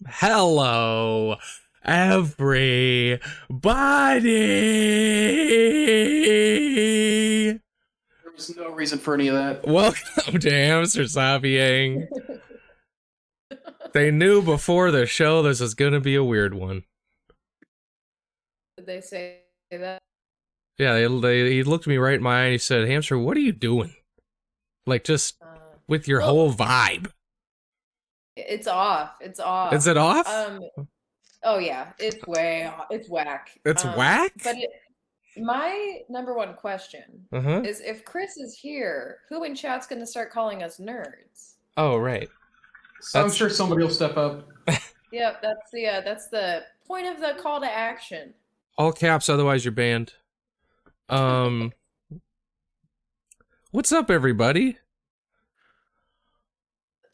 Hello, everybody. There was no reason for any of that. Welcome to Hamster Sabiang. They knew before the show this was gonna be a weird one. Did they say that? Yeah, he looked me right in my eye and he said, "Hamster, what are you doing? Like, just with your whole vibe." It's off. It's off. Is it off? Oh yeah, it's way off. It's whack. It's whack? But my number one question is, if Chris is here, who in chat's gonna start calling us nerds? Oh, right. I'm sure somebody will step up. Yep, that's the point of the call to action. All caps, otherwise you're banned. What's up, everybody?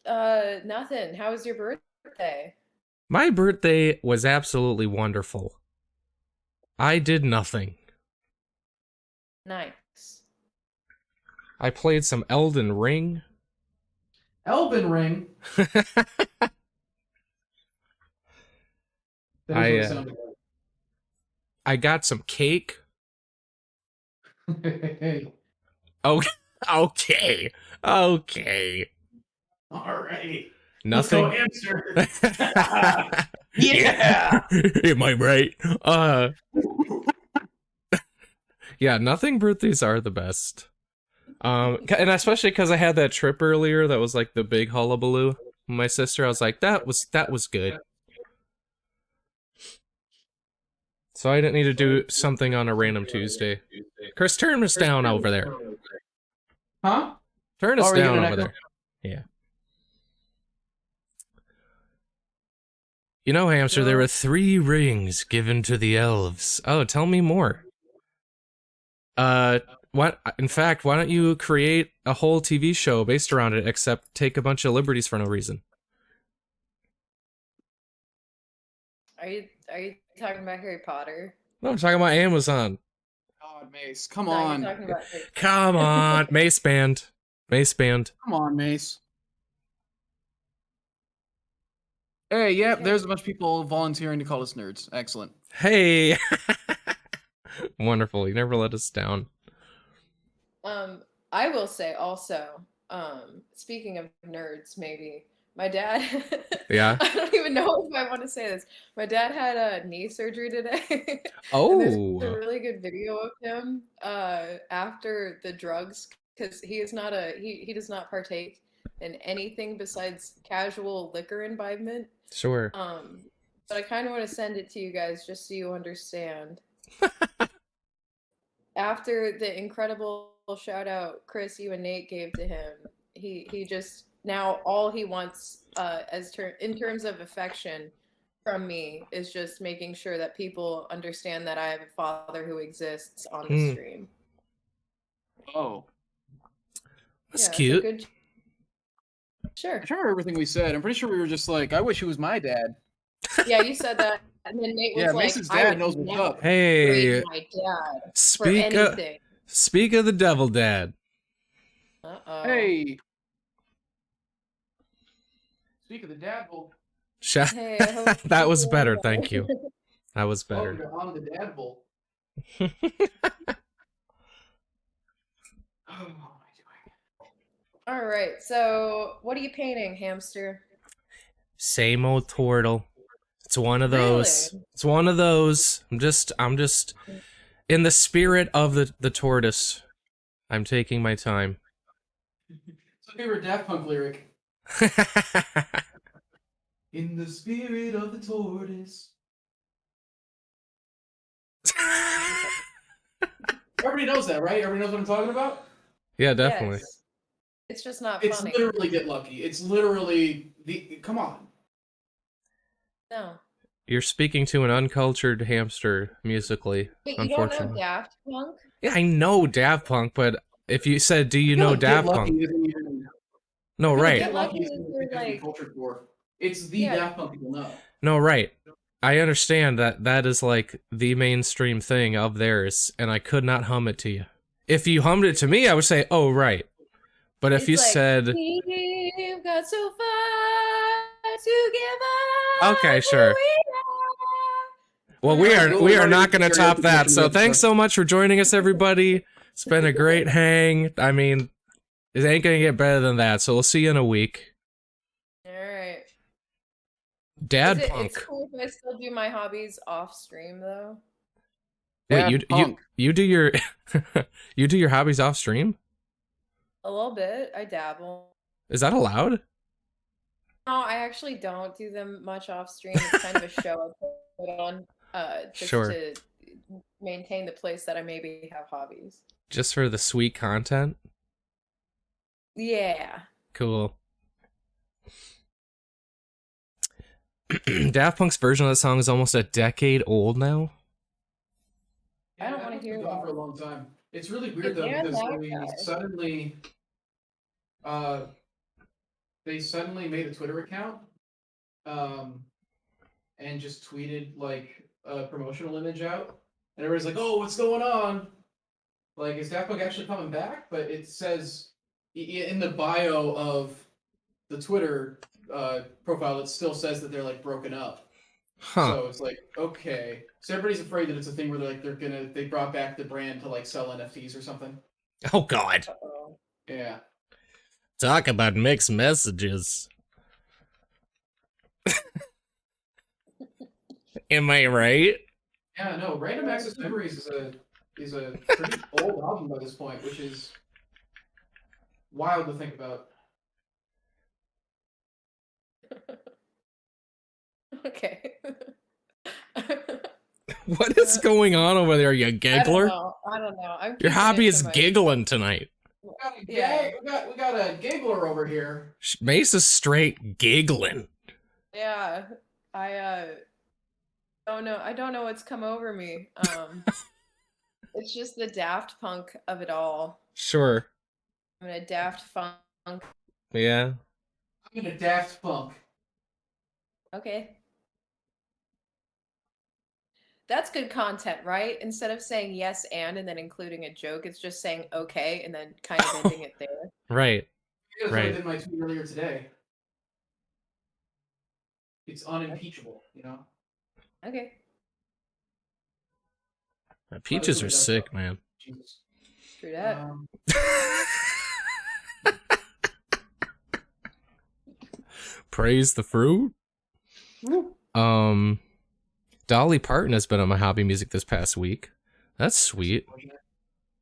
Nothing. How was your birthday? My birthday was absolutely wonderful. I did nothing. Nice. I played some Elden Ring. Elven Ring? I got some cake. Hey. Okay. Alright. Nothing. Let's go Hamster. Yeah. Am I right? Yeah, nothing birthdays are the best. And especially because I had that trip earlier that was like the big hullabaloo. My sister, I was like, that was good. So I didn't need to do something on a random Tuesday. Chris, turn us down over there. Huh? Turn us down over there. Yeah. You know, Hamster, there were 3 rings given to the elves. Oh, tell me more. In fact, why don't you create a whole TV show based around it, except take a bunch of liberties for no reason? Are you talking about Harry Potter? No, I'm talking about Amazon. God, Mace, come on. Come on, Mace Band. Come on, Mace. Hey, yep, there's a bunch of people volunteering to call us nerds. Excellent. Hey! Wonderful, you never let us down. I will say also, speaking of nerds, maybe, my dad... Yeah? I don't even know if I want to say this. My dad had a knee surgery today. Oh! There's a really good video of him after the drugs, because he is not he does not partake in anything besides casual liquor imbibement. Sure. But I kind of want to send it to you guys just so you understand. After the incredible shout out Chris, you and Nate gave to him, he just now all he wants in terms of affection from me is just making sure that people understand that I have a father who exists on the stream. Oh. That's cute. Sure. I remember everything we said. I'm pretty sure we were just like, I wish he was my dad. Yeah, you said that. And then Nate was like, Mace's dad knows what's up. Hey, my dad speak of the devil, Dad. Uh-oh. Hey. Speak of the devil. Hey, that was better, thank you. That was better. On the devil. All right, so what are you painting, Hamster? Same old turtle. It's one of those. Really? It's one of those. I'm just in the spirit of the tortoise. I'm taking my time. It's a favorite Daft Punk lyric. In the spirit of the tortoise. Everybody knows that, right? Everybody knows what I'm talking about? Yeah, definitely. Yes. It's just not funny. It's literally Get Lucky. It's literally come on. No. You're speaking to an uncultured hamster musically, Wait, unfortunately. You don't know Daft Punk? Yeah, I know Daft Punk, but if you said, do you know Daft Punk? No, right. Get Lucky is like cultured for. It's the Daft Punk people know. No, right. I understand that is like the mainstream thing of theirs, and I could not hum it to you. If you hummed it to me, I would say, oh, right. But if you said... We've got so far to give up. Okay, sure. Well, we are not going to top that. So thanks so much for joining us, everybody. It's been a great hang. I mean, it ain't going to get better than that. So we'll see you in a week. All right. Dad It's punk. cool if I still do my hobbies off stream though. Wait, you do your you do your hobbies off stream? A little bit. I dabble. Is that allowed? No, I actually don't do them much off stream. It's kind of a show I put on just Sure. to maintain the place that I maybe have hobbies. Just for the sweet content? Yeah. Cool. Daft Punk's version of that song is almost a decade old now. I don't want to hear that. that. For a long time. It's really weird though Yeah, because that they guy. suddenly made a Twitter account, and just tweeted like a promotional image out, and everybody's like, "Oh, what's going on? Like, is Daft Punk actually coming back?" But it says in the bio of the Twitter profile, it still says that they're like broken up. Huh. So it's like, okay. So everybody's afraid that it's a thing where they brought back the brand to like sell NFTs or something. Oh god. Uh-oh. Yeah. Talk about mixed messages. Am I right? Yeah, no, Random Access Memories is a pretty old album by this point, which is wild to think about. Okay. What is going on over there, you giggler? I don't know. Your hobby is giggling tonight. We got a giggler over here. Mace is straight giggling. Yeah. I don't know. I don't know what's come over me. It's just the Daft Punk of it all. Sure. I'm in a Daft Funk. Yeah. I'm in a Daft Punk. Okay. That's good content, right? Instead of saying yes and then including a joke, it's just saying okay and then kind of ending it there. Right. That's Right. what I did my tweet earlier today. It's unimpeachable, you know? Okay. Peaches are sick, man. Jesus. True that. Praise the fruit. Dolly Parton has been on my hobby music this past week. That's sweet.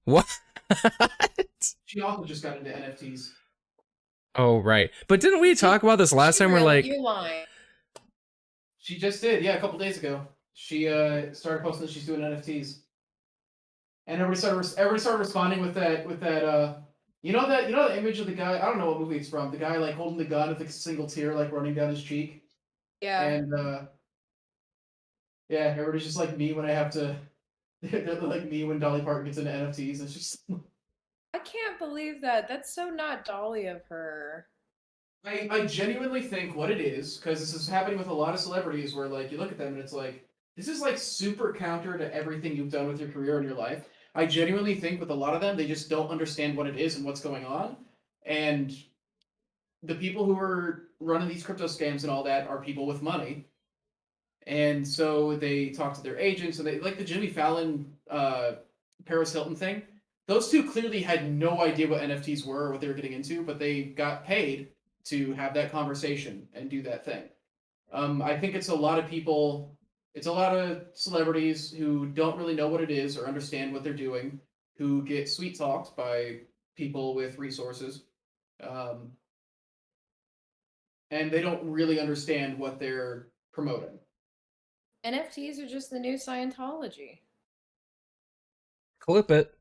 What? She also just got into NFTs. Oh, right. But didn't we talk about this last time? We're like, you're lying. She just did, yeah, a couple days ago. She started posting that she's doing NFTs, and everybody started responding with that you know the image of the guy. I don't know what movie it's from. The guy like holding the gun with a single tear like running down his cheek. Yeah. And yeah, everybody's just like me when I have to. They're like me when Dolly Parton gets into NFTs. It's just. I can't believe that. That's so not Dolly of her. I genuinely think what it is, because this is happening with a lot of celebrities where like you look at them and it's like, this is like super counter to everything you've done with your career and your life. I genuinely think with a lot of them, they just don't understand what it is and what's going on. And the people who are running these crypto scams and all that are people with money. And so they talk to their agents and they like the Jimmy Fallon, Paris Hilton thing. Those two clearly had no idea what NFTs were or what they were getting into, but they got paid to have that conversation and do that thing. I think it's a lot of people, it's a lot of celebrities who don't really know what it is or understand what they're doing, who get sweet talked by people with resources. And they don't really understand what they're promoting. NFTs are just the new Scientology. clip it.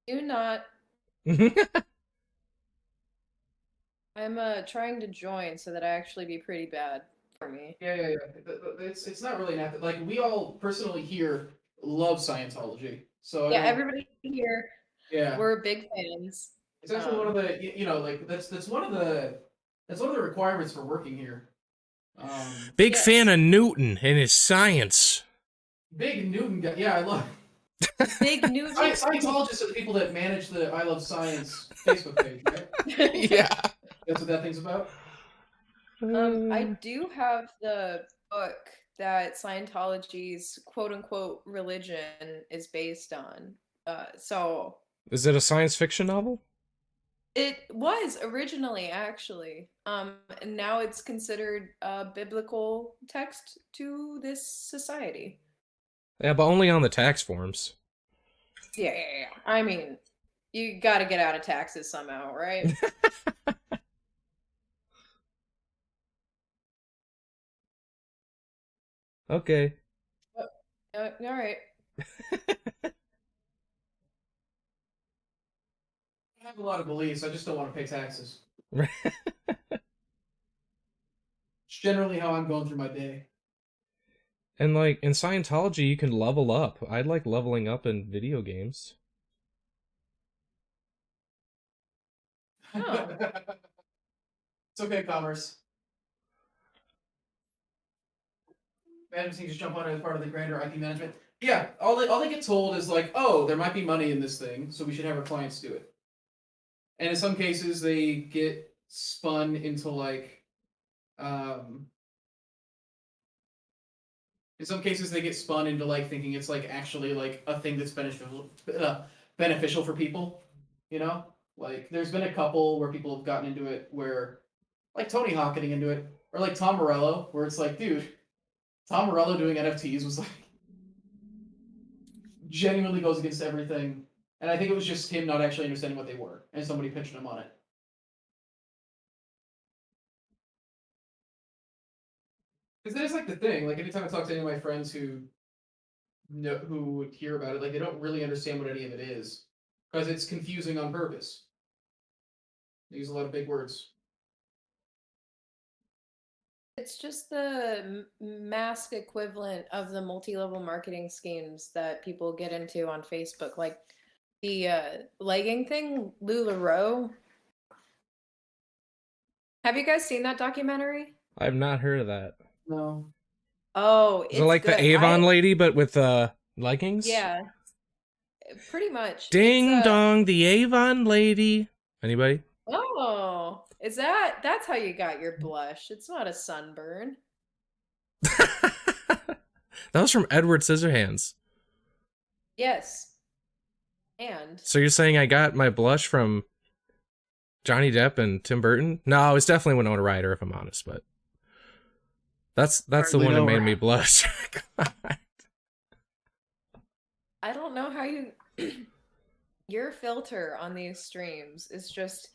Do not. I'm trying to join so that I actually be pretty bad for me. Yeah. It's not really an like we all personally here love Scientology. So Yeah, everybody here. Yeah, we're big fans. it's actually one of the like that's one of the requirements for working here. Big Yes. fan of Newton and his science. Big Newton guy. Yeah, I love Big news. Scientologists are the people that manage the I Love Science Facebook page, right? Yeah. That's what that thing's about. I do have the book that Scientology's quote unquote religion is based on. So Is it a science fiction novel? it was originally actually, and now it's considered a biblical text to this society. Yeah, but only on the tax forms. Yeah. I mean, you got to get out of taxes somehow, right? Okay. All right. I have a lot of beliefs. I just don't want to pay taxes. It's generally how I'm going through my day. And like in Scientology, you can level up. I like leveling up in video games. Oh. It's okay, Commerce. Management team just jump on it as part of the grander IP management. Yeah, all they get told is like, oh, there might be money in this thing, so we should have our clients do it. And in some cases, they get spun into like, um, in some cases they get spun into like thinking it's like actually like a thing that's beneficial for people. You know, like there's been a couple where people have gotten into it where, like Tony Hawk getting into it, or like Tom Morello, where it's like, dude, Tom Morello doing NFTs was like genuinely goes against everything. And I think it was just him not actually understanding what they were, and somebody pitching him on it. Because that is like the thing. Like anytime I talk to any of my friends who would hear about it, like they don't really understand what any of it is, because it's confusing on purpose. They use a lot of big words. It's just the mask equivalent of the multi-level marketing schemes that people get into on Facebook, like the legging thing, LuLaRoe. Have you guys seen that documentary? I've not heard of that. No. Oh, Is it it's like the good. Avon lady, but with leggings? Yeah, pretty much. It's Ding dong, the Avon lady. Anybody? oh, that's how you got your blush. It's not a sunburn. That was from Edward Scissorhands. Yes. And So you're saying I got my blush from Johnny Depp and Tim Burton? No, it's definitely Winona Ryder, if I'm honest, but that's the Hardly one who know made her. me blush. I don't know how you your filter on these streams is just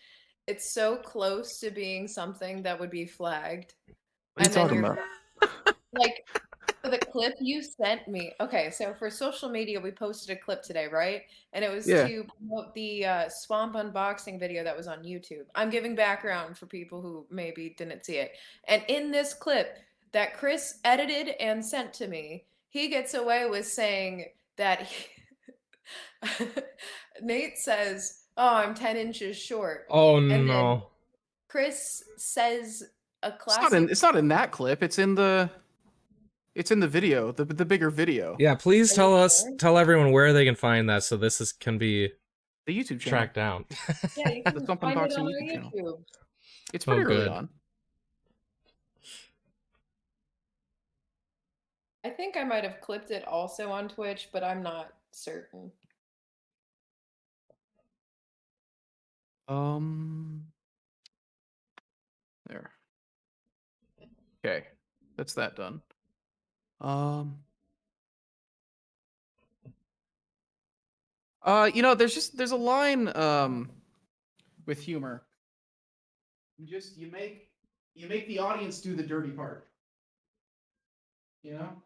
it's so close to being something that would be flagged. What are you And then talking you're about? like the clip you sent me. Okay, so for social media, we posted a clip today, right? And it was Yeah. to promote the swamp unboxing video that was on YouTube. I'm giving background for people who maybe didn't see it. And in this clip that Chris edited and sent to me, he gets away with saying that Nate says, "Oh, I'm 10 inches short." Oh And then no. Chris says a It's classic. not in that clip. It's in the video, the bigger video. Yeah, please Are you sure? tell everyone where they can find that so can be The YouTube channel. tracked down. Yeah, you The can Thump find it Unboxing on our YouTube channel. YouTube. It's Oh, pretty early good. on. I think I might have clipped it also on Twitch, but I'm not certain. There. Okay. That's that done. There's a line with humor. You make the audience do the dirty part. You know?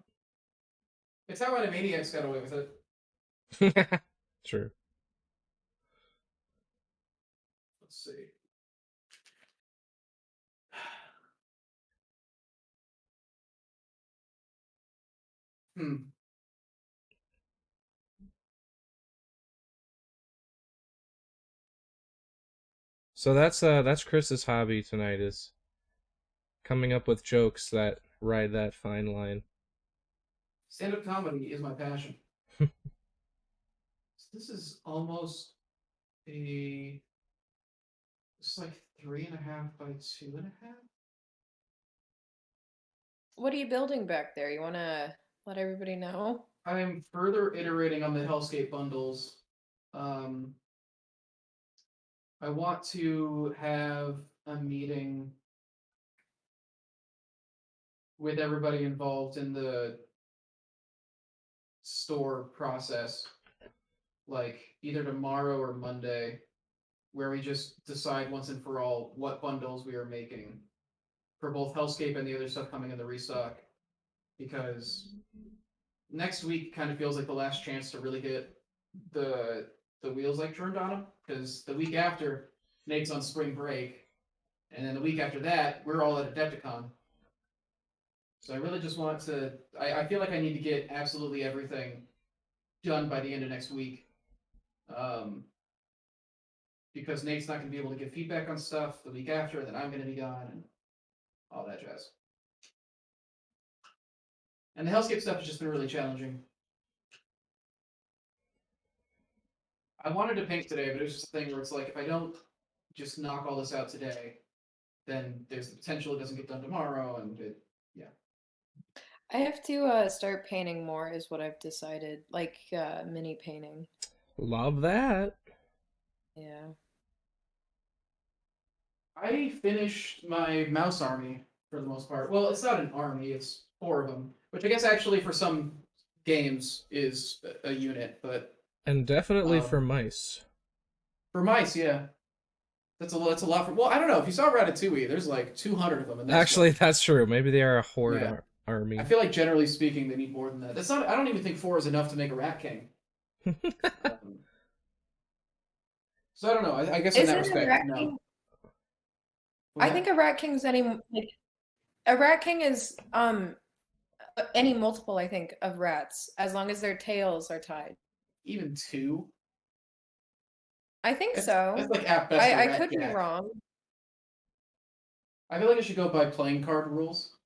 It's how Animaniacs got away with it. True. Let's see. Hmm. So that's Chris's hobby tonight, is coming up with jokes that ride that fine line. Stand-up comedy is my passion. This is almost it's like 3.5 by 2.5. What are you building back there? You want to let everybody know? I'm further iterating on the Hellscape bundles. I want to have a meeting with everybody involved in the store process, like either tomorrow or Monday, where we just decide once and for all what bundles we are making for both Hellscape and the other stuff coming in the restock. Because next week kind of feels like the last chance to really get the wheels like turned on them. Because the week after, Nate's on spring break, and then the week after that, we're all at Adepticon. So I really just want to. I feel like I need to get absolutely everything done by the end of next week. Because Nate's not going to be able to give feedback on stuff the week after, and then I'm going to be gone, and all that jazz. And the Hellscape stuff has just been really challenging. I wanted to paint today, but it was just a thing where it's like, if I don't just knock all this out today, then there's the potential it doesn't get done tomorrow, and yeah. I have to start painting more, is what I've decided. Like mini painting. Love that. Yeah. I finished my mouse army for the most part. Well, it's not an army; it's 4 of them, which I guess actually for some games is a unit, but And definitely for mice. for mice, yeah. That's a lot for. Well, I don't know. If you saw Ratatouille, there's like 200 of them. And Actually, that's true. Maybe they are a horde army. I feel like generally speaking, they need more than that. That's not. I don't even think 4 is enough to make a Rat King. So I don't know. I guess in that respect, no. I think a Rat King's a Rat King is any multiple, I think, of rats, as long as their tails are tied. Even 2. I think so. That's like at best. I could be wrong. I feel like I should go by playing card rules.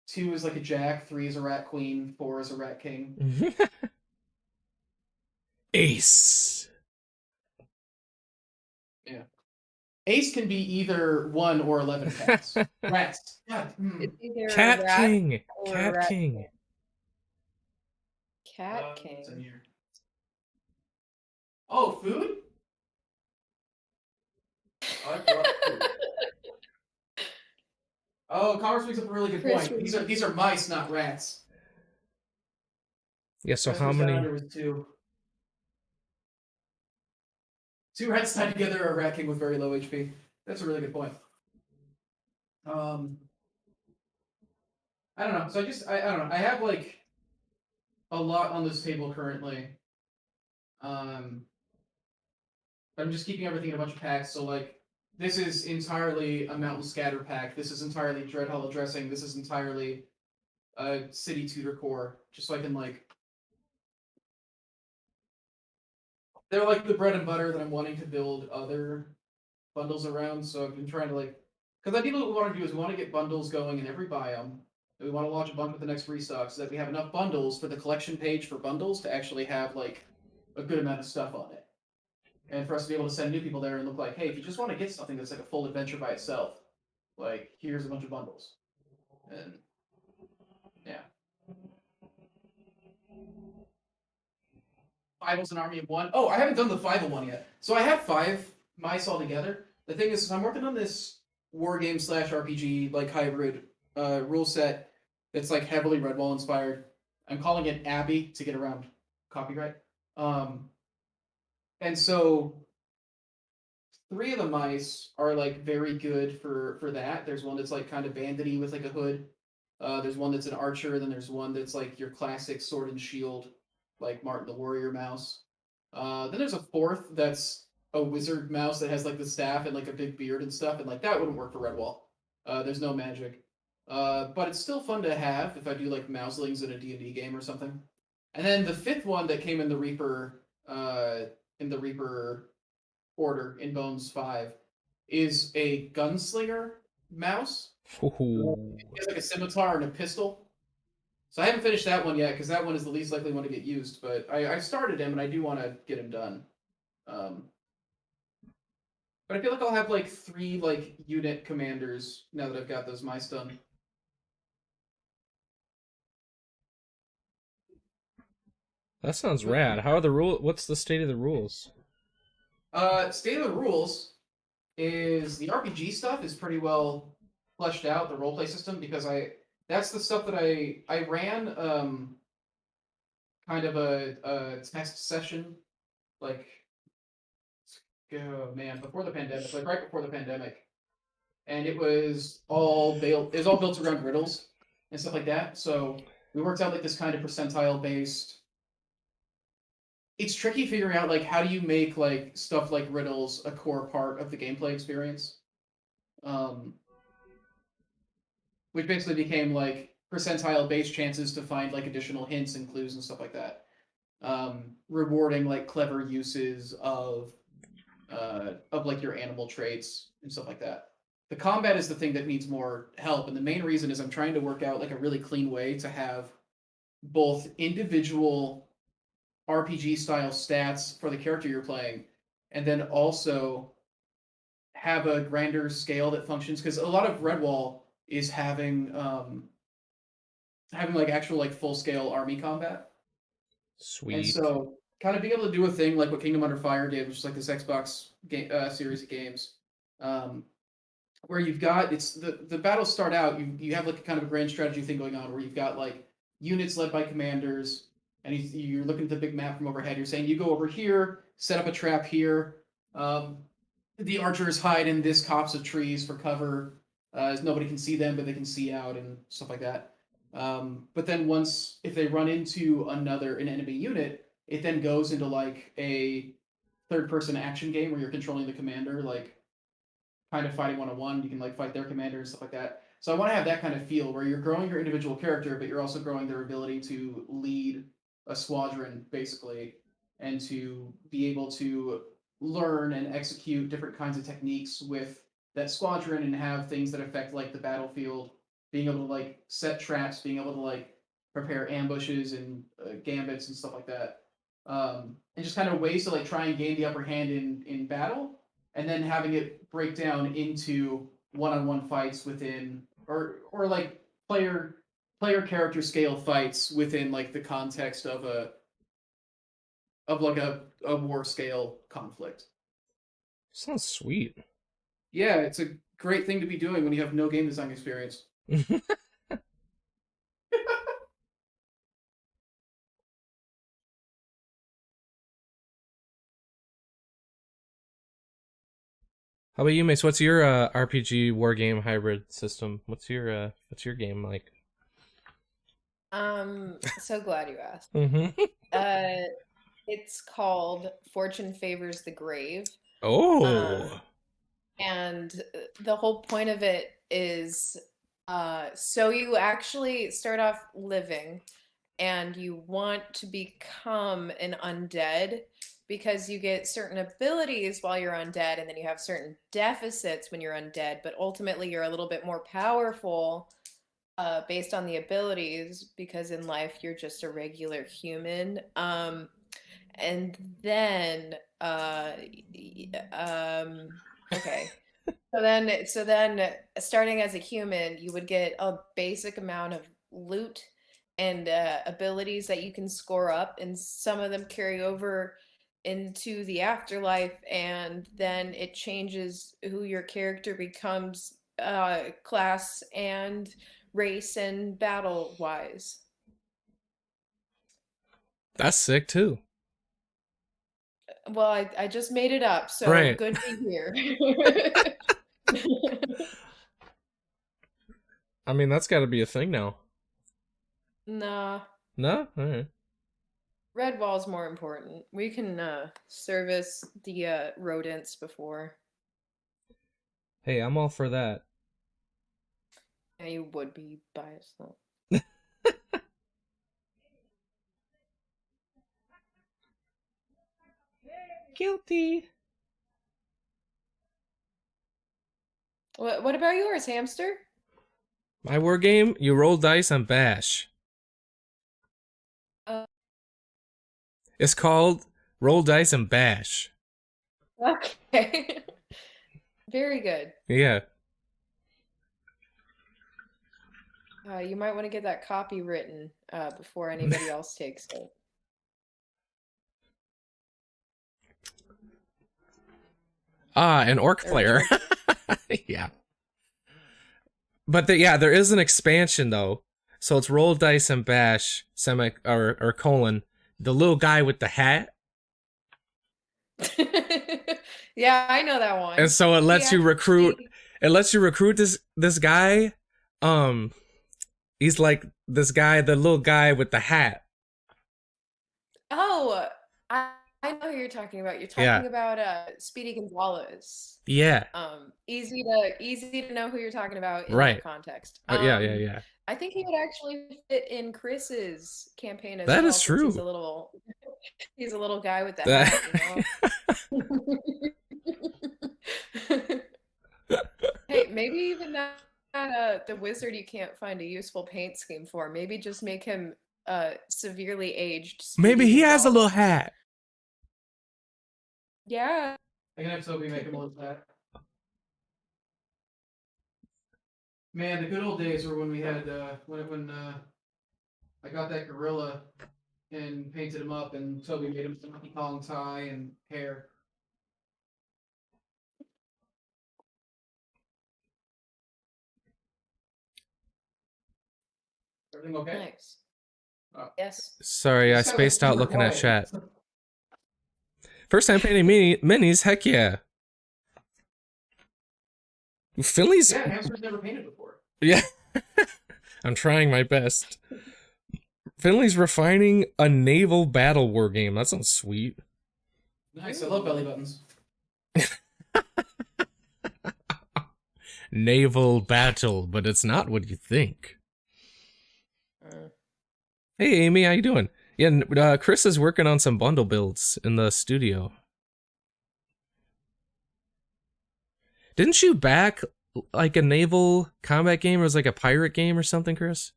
2 is like a jack, 3 is a rat queen, 4 is a rat king. Ace. Yeah. Ace can be either 1 or 11 cats. Rats. Cat King. Cat King. Cat King. Oh, food? Oh, food. Oh, Commerce brings up a really good point. These are mice, not rats. Yeah, so how many? There was 2. 2 rats tied together are a rat king with very low HP. That's a really good point. I don't know. So I don't know. I have like a lot on this table currently. I'm just keeping everything in a bunch of packs. So like, this is entirely a Mountain Scatter pack. This is entirely Dread Hollow Dressing. This is entirely a City Tutor Core. Just so I can like, they're like the bread and butter that I'm wanting to build other bundles around. So I've been trying to like, because ideally what we want to do is we want to get bundles going in every biome. And we want to launch a bunch with the next restock so that we have enough bundles for the collection page for bundles to actually have like a good amount of stuff on it. And for us to be able to send new people there and look like, hey, if you just want to get something that's like a full adventure by itself, like, here's a bunch of bundles. And, yeah. 5 was an army of 1. Oh, I haven't done the 5 one yet. So I have 5 mice altogether. The thing is, I'm working on this wargame / RPG, like, hybrid rule set that's, like, heavily Redwall inspired. I'm calling it Abby to get around copyright. And so 3 of the mice are like very good for that. There's one that's like kind of bandity with like a hood. There's one that's an archer, and then there's one that's like your classic sword and shield, like Martin the Warrior mouse. Then there's a 4th that's a wizard mouse that has like the staff and like a big beard and stuff, and like that wouldn't work for Redwall. There's no magic. But it's still fun to have if I do like mouselings in a D&D game or something. And then the 5th one that came in the Reaper order in Bones 5 is a gunslinger mouse. It's like a scimitar and a pistol. So I haven't finished that one yet because that one is the least likely one to get used. But I started him and I do want to get him done. But I feel like I'll have like 3 like unit commanders now that I've got those mice done. That sounds rad. How are the rules? What's the state of the rules? State of the rules is the RPG stuff is pretty well fleshed out, the roleplay system, because that's the stuff that I ran kind of a test session, like, oh man, before the pandemic, like right before the pandemic, and it was all built around riddles and stuff like that. So we worked out like this kind of percentile based. It's tricky figuring out like how do you make like stuff like riddles a core part of the gameplay experience, um, which basically became like percentile based chances to find like additional hints and clues and stuff like that, rewarding like clever uses of like your animal traits and stuff like that. The combat is the thing that needs more help, and the main reason is I'm trying to work out like a really clean way to have both individual RPG style stats for the character you're playing, and then also have a grander scale that functions, because a lot of Redwall is having like actual like full scale army combat. Sweet. And so kind of being able to do a thing like what Kingdom Under Fire did, which is like this Xbox series of games, where you've got the battles start out, you have like a kind of a grand strategy thing going on where you've got like units led by commanders, and you're looking at the big map from overhead. You're saying you go over here, set up a trap here. The archers hide in this copse of trees for cover, as nobody can see them, but they can see out and stuff like that. But then once, if they run into an enemy unit, it then goes into like a third-person action game where you're controlling the commander, like kind of fighting one-on-one. You can like fight their commander and stuff like that. So I want to have that kind of feel where you're growing your individual character, but you're also growing their ability to lead a squadron, basically, and to be able to learn and execute different kinds of techniques with that squadron and have things that affect like the battlefield, being able to like set traps, being able to like prepare ambushes and gambits and stuff like that, and just kind of ways to like try and gain the upper hand in battle, and then having it break down into one-on-one fights within, or like player character scale fights within like the context of a war scale conflict. Sounds sweet. Yeah, it's a great thing to be doing when you have no game design experience. How about you, Mace? What's your RPG war game hybrid system? What's your game like? So glad you asked. Mm-hmm. It's called Fortune Favors the Grave. Oh. And the whole point of it is so you actually start off living and you want to become an undead because you get certain abilities while you're undead, and then you have certain deficits when you're undead, but ultimately you're a little bit more powerful based on the abilities, because in life you're just a regular human. And then okay. So then starting as a human, you would get a basic amount of loot and abilities that you can score up, and some of them carry over into the afterlife, and then it changes who your character becomes, class and race and battle wise. That's sick too. Well, I just made it up, so right. Good to hear. I mean, that's got to be a thing now. Nah. No? All right. Redwall's more important. We can service the rodents before. Hey, I'm all for that. Yeah, you would be biased though. Guilty. What about yours, Hamster? My war game, you roll dice and bash. It's called Roll Dice and Bash. Okay. Very good. Yeah. You might want to get that copy written before anybody else takes it. Ah, an orc player. Yeah. But there is an expansion though. So it's roll dice and bash or colon the little guy with the hat. Yeah, I know that one. And so it lets you recruit. It lets you recruit this guy. He's like this guy, the little guy with the hat. Oh, I know who you're talking about. You're talking about Speedy Gonzalez. Yeah. Easy to know who you're talking about in that context. Yeah. I think he would actually fit in Chris's campaign as that well. Is true. He's a little guy with the hat, you know? Hey, maybe even not the wizard you can't find a useful paint scheme for. Maybe just make him severely aged. Maybe he has a little hat. Yeah. I can have Toby make him a little hat. Man, the good old days were when we had when I got that gorilla and painted him up, and Toby made him some Monkey Kong tie and hair. Everything okay? Nice. Oh. Yes. Sorry, I spaced out looking at chat. First time painting minis, heck yeah. Finley's... Yeah, Hamster's never painted before. Yeah. I'm trying my best. Finley's refining a naval battle war game. That sounds sweet. Nice, I love belly buttons. Naval battle, but it's not what you think. Hey Amy, how you doing? Yeah, Chris is working on some bundle builds in the studio. Didn't you back like a naval combat game, or was like a pirate game or something, Chris?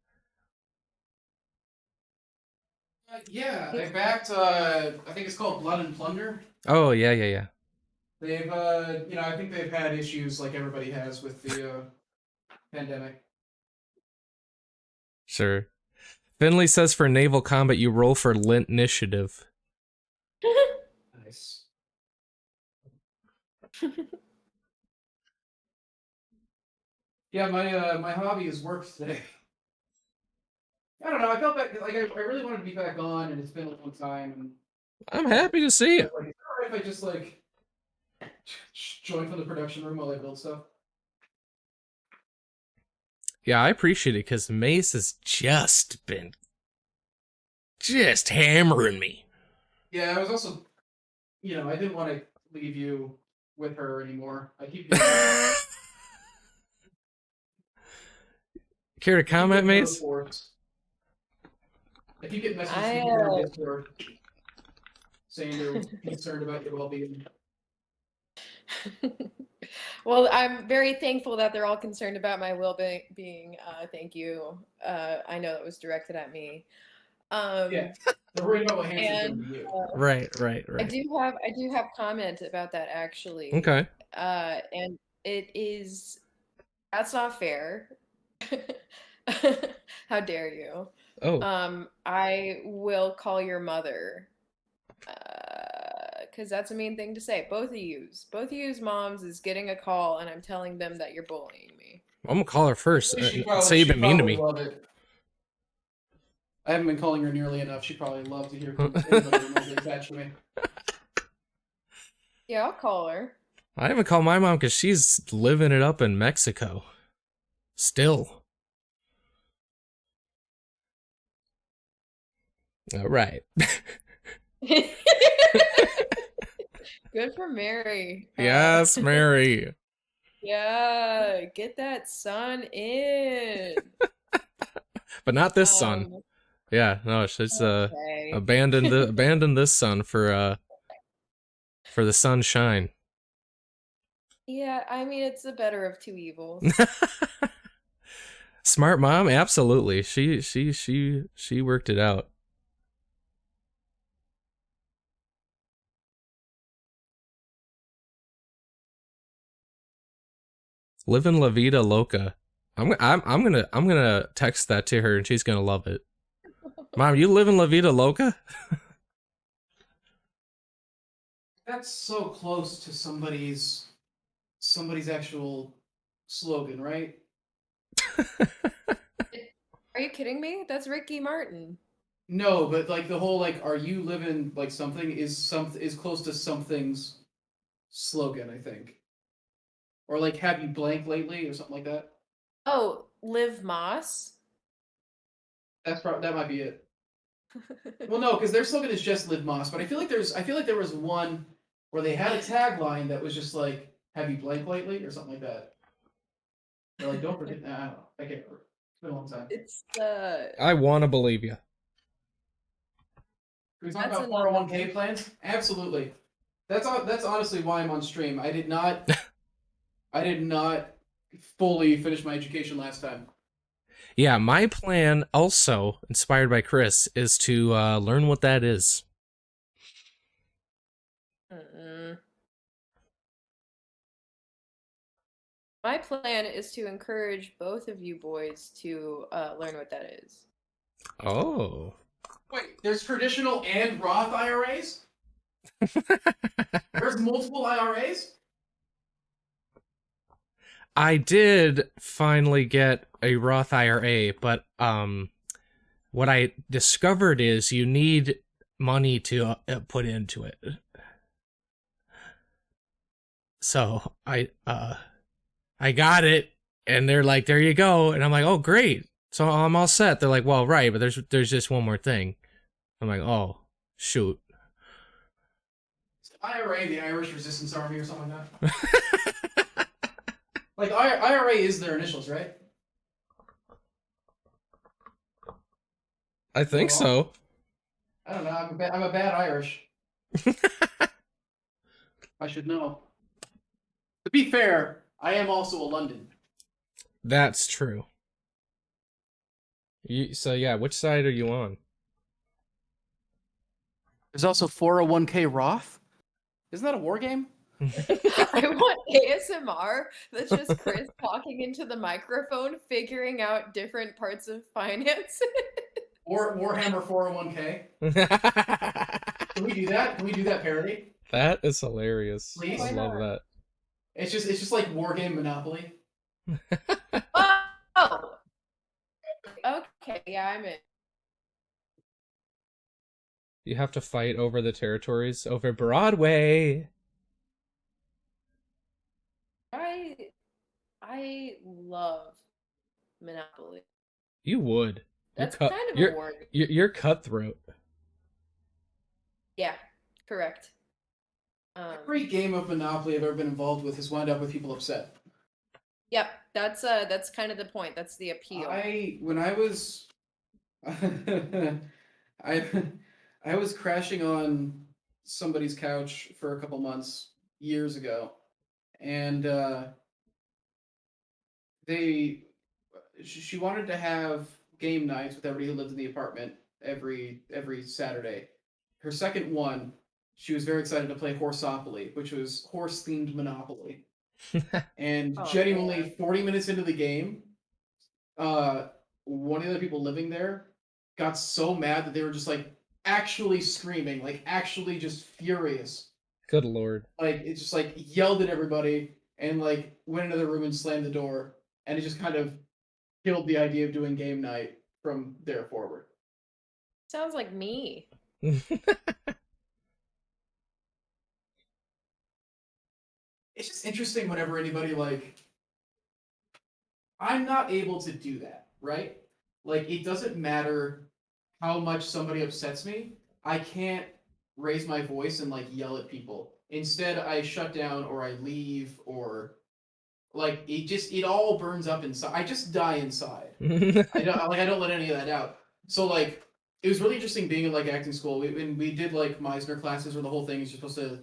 Yeah, I backed. I think it's called Blood and Plunder. Oh yeah. They've, I think they've had issues like everybody has with the pandemic. Sure. Finley says for naval combat, you roll for Lint initiative. Nice. Yeah, my hobby is work today. I don't know. I felt like I really wanted to be back on, and it's been a long time. And I'm happy to see it. Like, it's alright if I just like join from the production room while I build stuff. Yeah, I appreciate it because Mace has just been hammering me. Yeah, I was also, I didn't want to leave you with her anymore. I keep Care to comment, Mace? I keep getting messages from you on Discord saying they're concerned about your well-being. Well, I'm very thankful that they're all concerned about my well-being. Thank you. I know that was directed at me. Yeah, they're worried about what Hamster's doing to you. Right. I do have comment about that actually. Okay. And that's not fair. How dare you? Oh. I will call your mother. Because that's a mean thing to say. Both of you's moms is getting a call, and I'm telling them that you're bullying me. I'm gonna call her first. Say you've been mean to me. I haven't been calling her nearly enough. She'd probably love to hear anybody attached to me. Yeah, I'll call her. I haven't called my mom because she's living it up in Mexico. Still. All right. Good for Mary. Yes, Mary. Yeah, get that son in. But not this son. Yeah, no, she's abandoned this son for the sunshine. Yeah, I mean it's the better of two evils. Smart mom, absolutely. She worked it out. Living La Vida Loca. I'm gonna text that to her and she's gonna love it. Mom, you living La Vida Loca? That's so close to somebody's actual slogan, right? Are you kidding me? That's Ricky Martin. No, but like the whole like "Are you living like something" is close to something's slogan, I think, or like "Have you blank lately" or something like that. Oh, Liv Moss. That might be it. Well, no, because their slogan is just "Live Moss," but I feel like there was one where they had a tagline that was just like "Have you blank lately" or something like that. They're like, "Don't forget." Nah, I don't know. I can't remember. It's been a long time. It's I want to believe you. Can we talk that's about another 401k plans? Absolutely. That's honestly why I'm on stream. I did not fully finish my education last time. Yeah, my plan, also inspired by Chris, is to learn what that is. Mm-mm. My plan is to encourage both of you boys to learn what that is. Oh. Wait, there's traditional and Roth IRAs? There's multiple IRAs? I did finally get a Roth IRA, but what I discovered is you need money to put into it. So I got it, and they're like, "There you go," and I'm like, "Oh, great!" So I'm all set. They're like, "Well, right, but there's just one more thing." I'm like, "Oh, shoot." IRA, the Irish Resistance Army, or something like that. Like IRA is their initials, right? I think so. I don't know. I'm a bad Irish. I should know. To be fair, I am also a London. That's true. So yeah, which side are you on? There's also 401k Roth. Isn't that a war game? I want ASMR that's just Chris talking into the microphone, figuring out different parts of finance. Or Warhammer 401k. Can we do that? Can we do that parody? That is hilarious. Please? I Why love not? that. It's just like war game Monopoly. Oh, okay, yeah, I'm in. You have to fight over the territories over Broadway. I love Monopoly. You would. That's kind of a war. You're cutthroat. Yeah, correct. Every game of Monopoly I've ever been involved with has wound up with people upset. Yep, that's kind of the point. That's the appeal. When I was I I was crashing on somebody's couch for a couple months years ago, and she wanted to have game nights with everybody who lived in the apartment every Saturday. Her second one, she was very excited to play Horseopoly, which was horse themed Monopoly. And Oh, genuinely, man. 40 minutes into the game, one of the other people living there got so mad that they were just like actually screaming, like actually just furious. Good lord. Like it just like yelled at everybody and like went into the room and slammed the door, and it just kind of killed the idea of doing game night from there forward. Sounds like me. It's just interesting whenever anybody like I'm not able to do that, right? Like it doesn't matter how much somebody upsets me. I can't raise my voice and like yell at people. Instead, I shut down or I leave or like it all burns up inside. I just die inside. I don't let any of that out. So like it was really interesting being in like acting school. When we did like Meisner classes where the whole thing is you're supposed to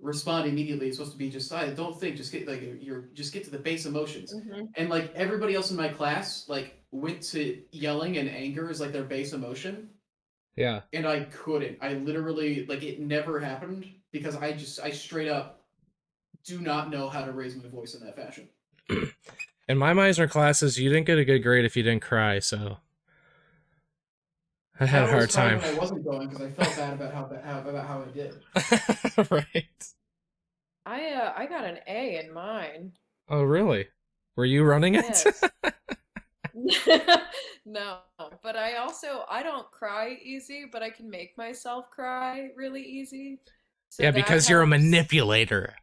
respond immediately. It's supposed to be just don't think, just get like just get to the base emotions. Mm-hmm. And like everybody else in my class like went to yelling and anger as like their base emotion. Yeah. And I couldn't. I literally like it never happened because I straight up do not know how to raise my voice in that fashion. In my Meisner classes, you didn't get a good grade if you didn't cry, so I had a Now was hard fine time. when I wasn't going because I felt bad about how I did. Right. I got an A in mine. Oh, really? Were you running it? Yes. No, but I don't cry easy, but I can make myself cry really easy. So Yeah, that because you're a helps. manipulator.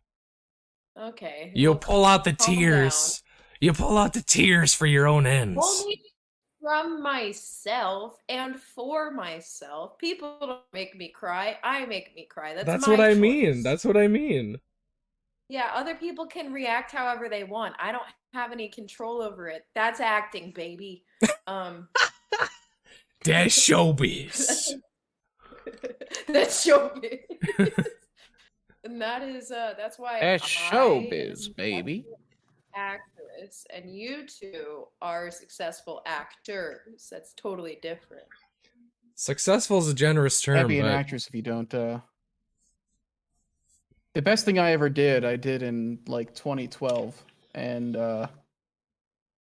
Okay, You well, pull out the calm down. tears. You pull out the tears for your own ends. Only from myself and for myself. People don't make me cry. I make me cry. That's That's what my I mean. choice. That's what I mean. Yeah, other people can react however they want. I don't have any control over it. That's acting, baby. Um That's showbiz. that's showbiz. And that's why That's I am a showbiz, baby. successful actress and you two are successful actors. That's totally different. Successful is a generous term, Can't be an but actress if you don't. The best thing I ever did, I did in like 2012, and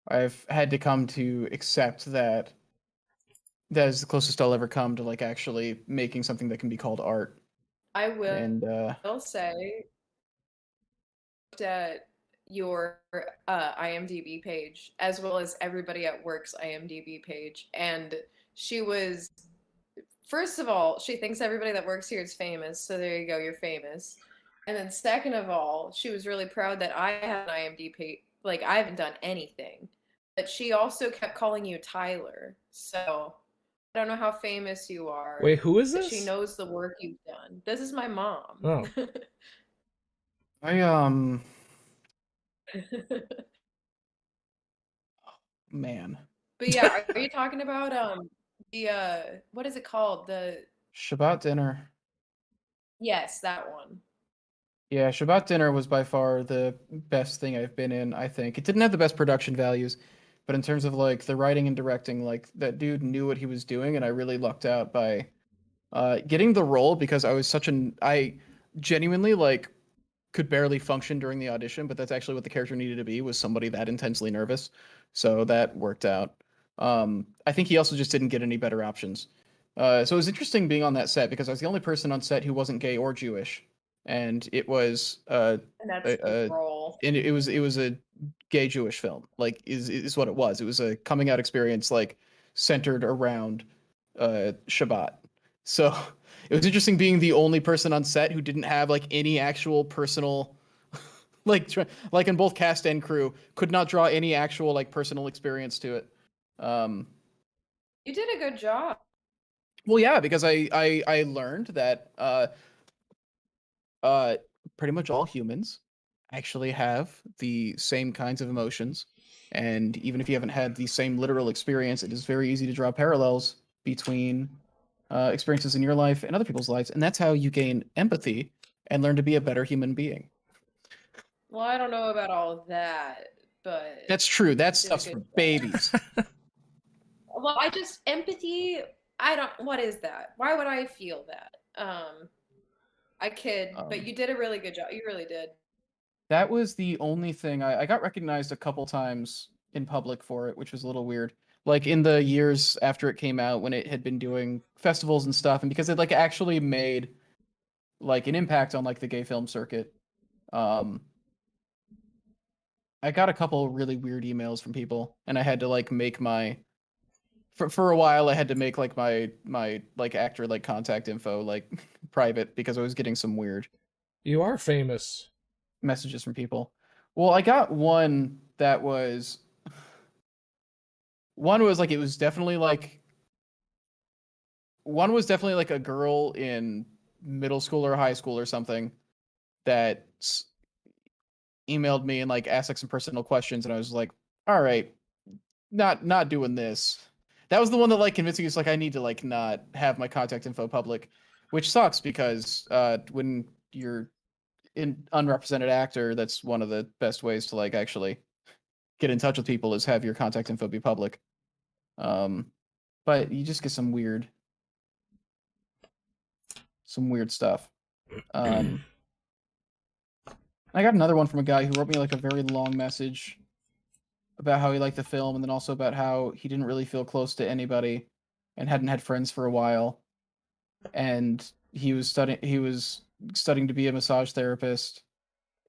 I've had to come to accept that that is the closest I'll ever come to like actually making something that can be called art. I And will say that your IMDb page as well as everybody at work's IMDb page, and she was first of all, she thinks everybody that works here is famous, so there you go, you're famous. And then second of all, she was really proud that I have an IMDb page. Like I haven't done anything, but she also kept calling you Tyler. So I don't know how famous you are, wait, who is but she this? knows the work you've done. This is my mom. Oh. I man, But yeah, are you talking about the what is it called? The Shabbat dinner. yes, that one. Yeah, Shabbat dinner was by far the best thing I've been in, I think. It didn't have the best production values, but in terms of like the writing and directing, like that dude knew what he was doing, and I really lucked out by getting the role because I genuinely like could barely function during the audition, but that's actually what the character needed to be, was somebody that intensely nervous. So that worked out. I think he also just didn't get any better options. So it was interesting being on that set because I was the only person on set who wasn't gay or Jewish, and it was And that's the a role. and it was a gay Jewish film. Like is what it was. It was a coming out experience like centered around Shabbat. So it was interesting being the only person on set who didn't have like any actual personal like in both cast and crew could not draw any actual like personal experience to it. You did a good job. Well, yeah, because I learned that pretty much all humans actually have the same kinds of emotions, and even if you haven't had the same literal experience, it is very easy to draw parallels between experiences in your life and other people's lives, and that's how you gain empathy and learn to be a better human being. Well, I don't know about all of that, but That's true. That did a stuff's good for job. babies. Well, I just empathy. I don't. What is that? Why would I feel that? I kid, but you did a really good job. You really did. That was the only thing I got recognized a couple times in public for it, which was a little weird. Like in the years after it came out, when it had been doing festivals and stuff, and because it like actually made like an impact on like the gay film circuit. I got a couple really weird emails from people, and I had to like make my for a while I had to make like my like actor like contact info like private because I was getting some weird You are famous. messages from people. Well, I got one that was one was like it was definitely like one was definitely like a girl in middle school or high school or something that emailed me and like asked like some personal questions, and I was like, all right, not doing this. That was the one that like convinced me it's like I need to like not have my contact info public, which sucks because when you're an unrepresented actor, that's one of the best ways to like actually get in touch with people is have your contact info be public. But you just get some weird stuff. I got another one from a guy who wrote me like a very long message about how he liked the film, and then also about how he didn't really feel close to anybody, and hadn't had friends for a while, and he was studying to be a massage therapist,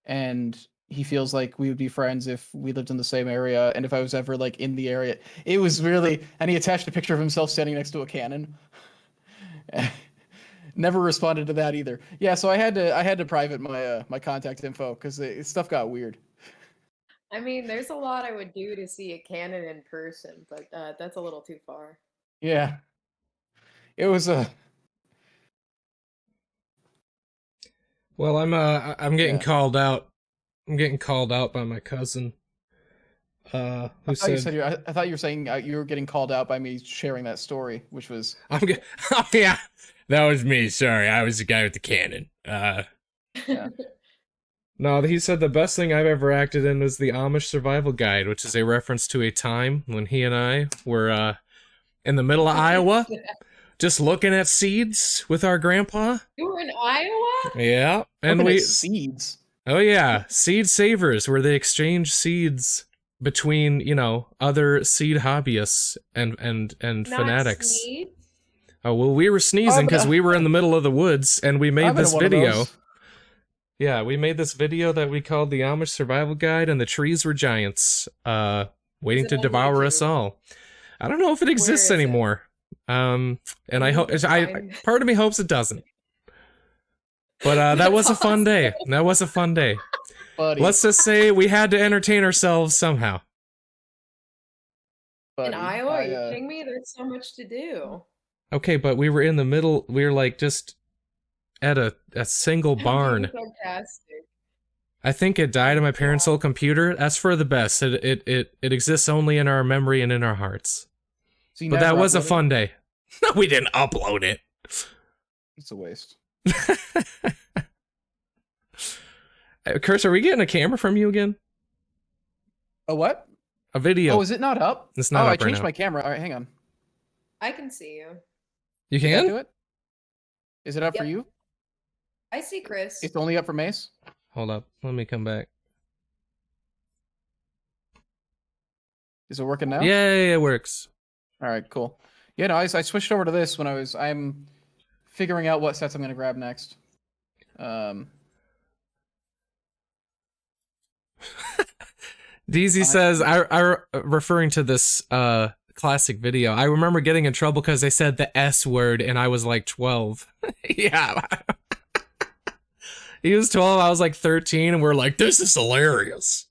and he feels like we would be friends if we lived in the same area and if I was ever like in the area. It was really, and he attached a picture of himself standing next to a cannon. Never responded to that either. Yeah, so I had to private my my contact info because stuff got weird. I mean, there's a lot I would do to see a cannon in person, but that's a little too far. Yeah, it was a Well, I'm getting Yeah. called out. I'm getting called out by my cousin. Who said, I thought you were saying you were getting called out by me sharing that story, which was oh yeah, that was me. Sorry, I was the guy with the cannon. Yeah. No, he said the best thing I've ever acted in was the Amish Survival Guide, which is a reference to a time when he and I were in the middle of Iowa, just looking at seeds with our grandpa. You were in Iowa? Yeah, and looking we at seeds. Oh yeah, seed savers, where they exchange seeds between, you know, other seed hobbyists and Not fanatics. Sneed? Oh well, we were sneezing because we were in the middle of the woods, and we made I've been this in one of video. those. Yeah, we made this video that we called the Amish Survival Guide, and the trees were giants, waiting Is to it on devour us YouTube? all. I don't know if it exists is it? anymore. And I hope Fine. part of me hopes it doesn't. But that That's was a fun day. awesome. That was a fun day. Buddy, Let's just say we had to entertain ourselves somehow. In buddy, Iowa? Are you I, kidding me? There's so much to do. Okay, but we were in the middle. We were like just at a single I'm barn. being sarcastic. I think it died on my parents' old computer. That's for the best. It exists only in our memory and in our hearts. so you But that never was a uploaded it? fun day. No, we didn't upload it. It's a waste. Curse, are we getting a camera from you again? A what? A video. Oh, is it not up? It's not I up right changed now. my camera. All right, hang on. I can see you. You Did that can? do it? Is it up for Yep. you? I see Chris. It's only up for Mace? Hold up. Let me come back. Is it working now? Yay, it works. All right, cool. Yeah, no, I switched over to this when I'm figuring out what sets I'm gonna grab next. DZ says, I referring to this classic video, I remember getting in trouble because they said the S word and I was like 12. Yeah. He was 12, I was like 13, and we're like, this is hilarious.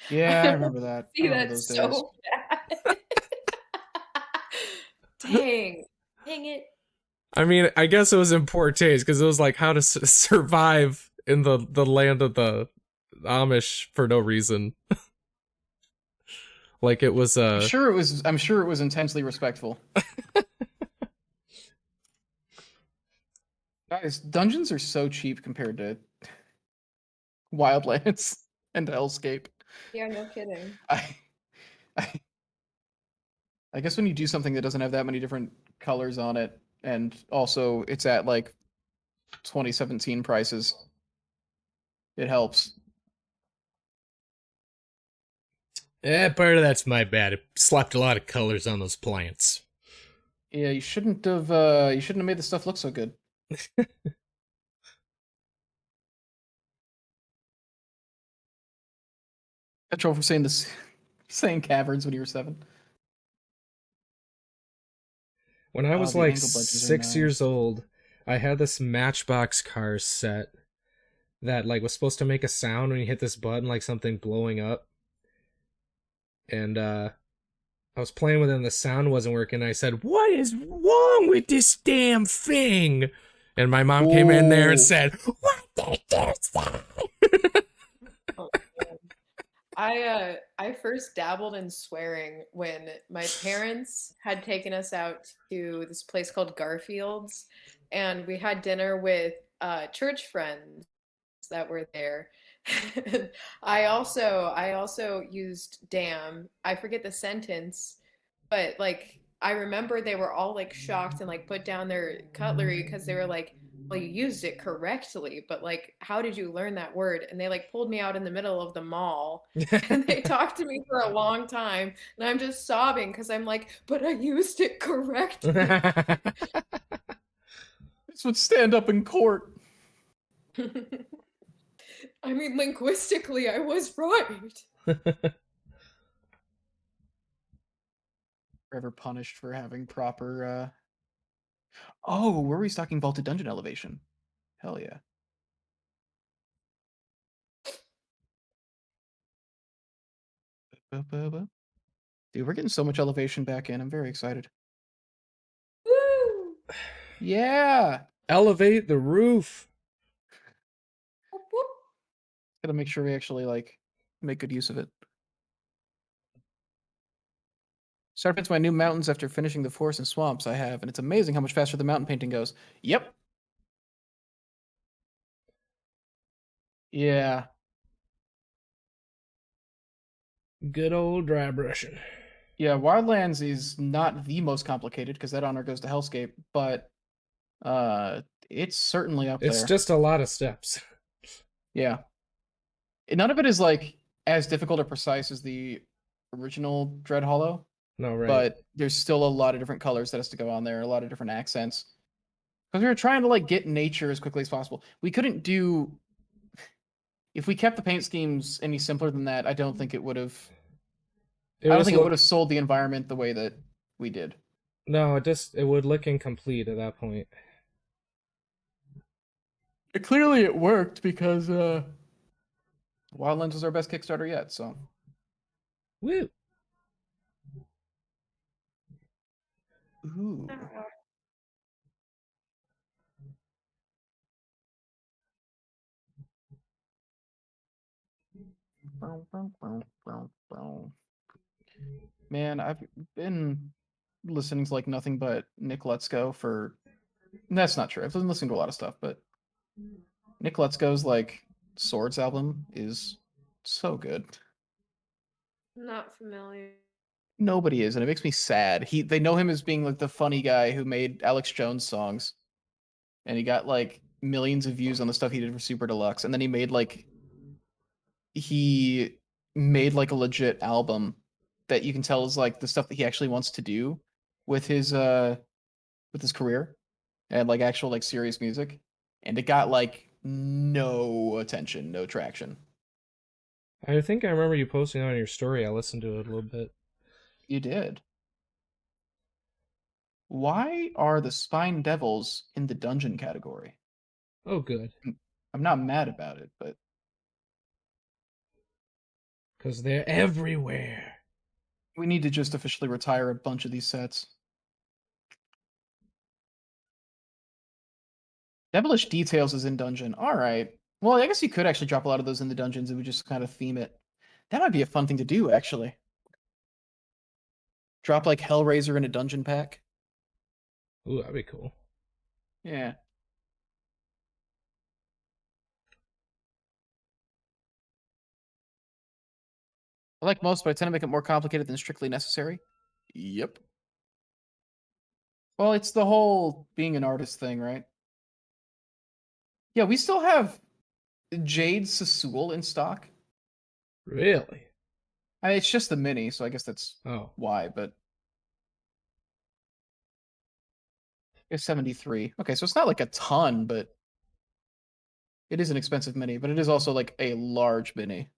Yeah, I remember that. See, I remember that's those days. so bad. Dang. Dang it. I mean, I guess it was in poor taste because it was like how to survive in the land of the Amish for no reason. Like it was I'm sure it was intensely respectful. Guys, dungeons are so cheap compared to Wildlands and Hellscape. Yeah, no kidding. I, I guess when you do something that doesn't have that many different colors on it, and also it's at like 2017 prices, it helps. Yeah, part of that's my bad. It slapped a lot of colors on those plants. Yeah, you shouldn't have made the stuff look so good. Petrol for saying this, saying caverns when you were 7. When I was the like angle budgets are 6 years nice. old, I had this Matchbox Cars set that like was supposed to make a sound when you hit this button, like something blowing up. And I was playing with it and the sound wasn't working. I said, "What is wrong with this damn thing?" And my mom came in there and Ooh. said, "What did you say?" Oh, man. I first dabbled in swearing when my parents had taken us out to this place called Garfield's, and we had dinner with church friends that were there. I also used damn. I forget the sentence, but like I remember they were all like shocked and like put down their cutlery because they were like, well, you used it correctly, but like, how did you learn that word? And they like pulled me out in the middle of the mall and they talked to me for a long time. And I'm just sobbing because I'm like, but I used it correctly. This would stand up in court. I mean, linguistically, I was right. Forever punished for having proper. Oh, we're restocking vaulted dungeon elevation. Hell yeah. Dude, we're getting so much elevation back in. I'm very excited. Woo! Yeah. Elevate the roof. Whoop, whoop. Gotta make sure we actually like make good use of it. Started painting my new mountains after finishing the forests and swamps I have, and it's amazing how much faster the mountain painting goes. Yep. Yeah. Good old dry brushing. Yeah, Wildlands is not the most complicated because that honor goes to Hellscape, but it's certainly up It's there. just a lot of steps. Yeah. None of it is like as difficult or precise as the original Dread Hollow, No, right. but there's still a lot of different colors that has to go on there, a lot of different accents. Because we were trying to like get nature as quickly as possible. We couldn't do if we kept the paint schemes any simpler than that, I don't think it would have I don't think it would have sold the environment the way that we did. No, it would look incomplete at that point. Clearly it worked because Wildlands was our best Kickstarter yet, so. Woo! Ooh. Man, I've been listening to like nothing but Nick Let's Go for. That's not true. I've been listening to a lot of stuff, but Nick Let's Go's like Swords album is so good. Not familiar. Nobody is, and it makes me sad. They know him as being like the funny guy who made Alex Jones songs, and he got like millions of views on the stuff he did for Super Deluxe, and then he made like a legit album that you can tell is like the stuff that he actually wants to do with his career and like actual like serious music, and it got like no attention, no traction. I think I remember you posting on your story. I listened to it a little bit. You did. Why are the Spine Devils in the dungeon category? Oh, good. I'm not mad about it, but Because they're everywhere. we need to just officially retire a bunch of these sets. Devilish Details is in dungeon. All right. Well, I guess you could actually drop a lot of those in the dungeons and we just kind of theme it. That might be a fun thing to do, actually. Drop like Hellraiser in a dungeon pack. Ooh, that'd be cool. Yeah. I like most, but I tend to make it more complicated than strictly necessary. Yep. Well, it's the whole being an artist thing, right? Yeah, we still have Jade Sassoul in stock. Really? It's just the mini, so I guess that's why, but it's 73. Okay, so it's not like a ton, but it is an expensive mini, but it is also like a large mini.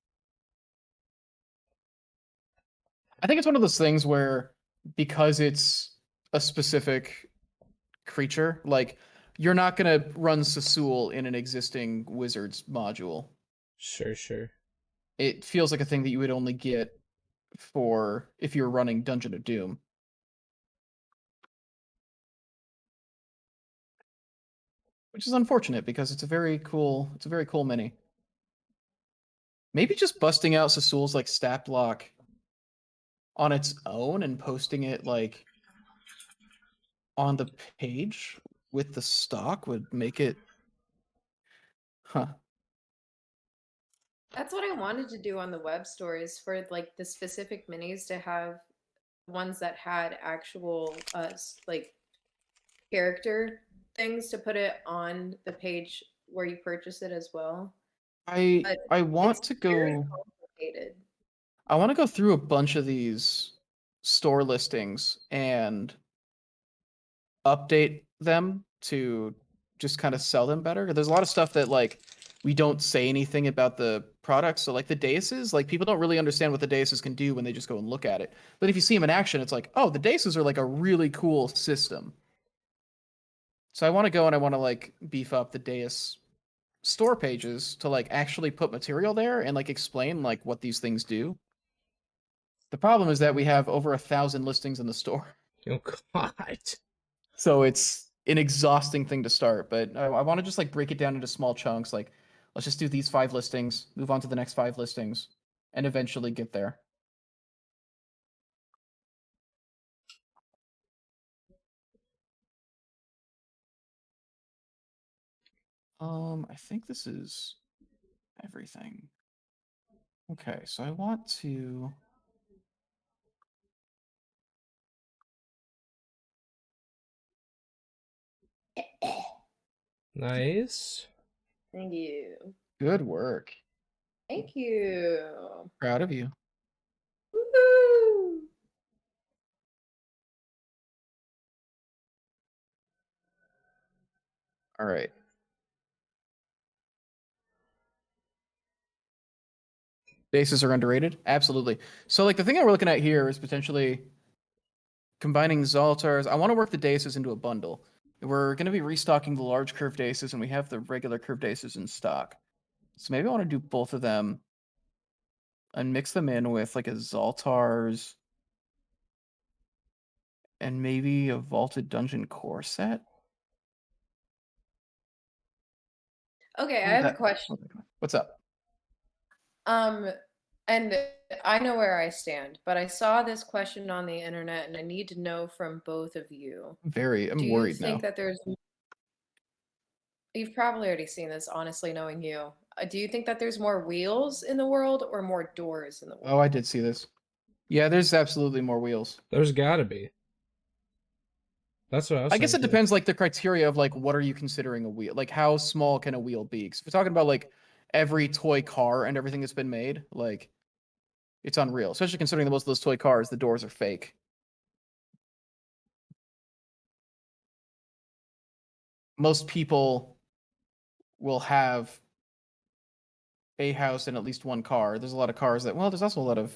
I think it's one of those things where because it's a specific creature, like you're not gonna run Sassoul in an existing Wizards module. Sure. It feels like a thing that you would only get for if you're running Dungeon of Doom. Which is unfortunate because it's a very cool mini. Maybe just busting out Sassoul's like stat block on its own and posting it like on the page with the stock would make it That's what I wanted to do on the web stories for like the specific minis to have ones that had actual like character things to put it on the page where you purchase it as well. I But want it's to very go. complicated. I want to go through a bunch of these store listings and update them to just kind of sell them better. There's a lot of stuff that like we don't say anything about the products. So like the daises, like people don't really understand what the daises can do when they just go and look at it. But if you see them in action, it's like, oh, the daises are like a really cool system. So I want to go and I want to like beef up the Deus store pages to like actually put material there and like explain like what these things do. The problem is that we have over 1,000 listings in the store. Oh God. So it's an exhausting thing to start, but I want to just like break it down into small chunks. Like, let's just do these 5 listings, move on to the next 5 listings, and eventually get there. I think this is everything. Okay, so I want to. Nice. Thank you. Good work. Thank you. Proud of you. Woohoo! All right. Bases are underrated? Absolutely. So like the thing that we're looking at here is potentially combining Zoltars. I want to work the Daces into a bundle. We're going to be restocking the large curved Aces, and we have the regular curved Aces in stock. So maybe I want to do both of them and mix them in with like a Zoltars and maybe a Vaulted Dungeon core set. Okay, I have a question. What's up? And I know where I stand, but I saw this question on the internet and I need to know from both of you. I'm Do you worried think now. that there's You've probably already seen this, honestly, knowing you. Do you think that there's more wheels in the world or more doors in the world? Oh, I did see this. Yeah, there's absolutely more wheels. There's gotta be. That's what I was I guess it thinking. depends, like the criteria of like what are you considering a wheel? Like how small can a wheel be? 'Cause if we're talking about like every toy car and everything that's been made, like it's unreal. Especially considering that most of those toy cars, the doors are fake. Most people will have a house and at least one car. There's a lot of cars that, well, there's also a lot of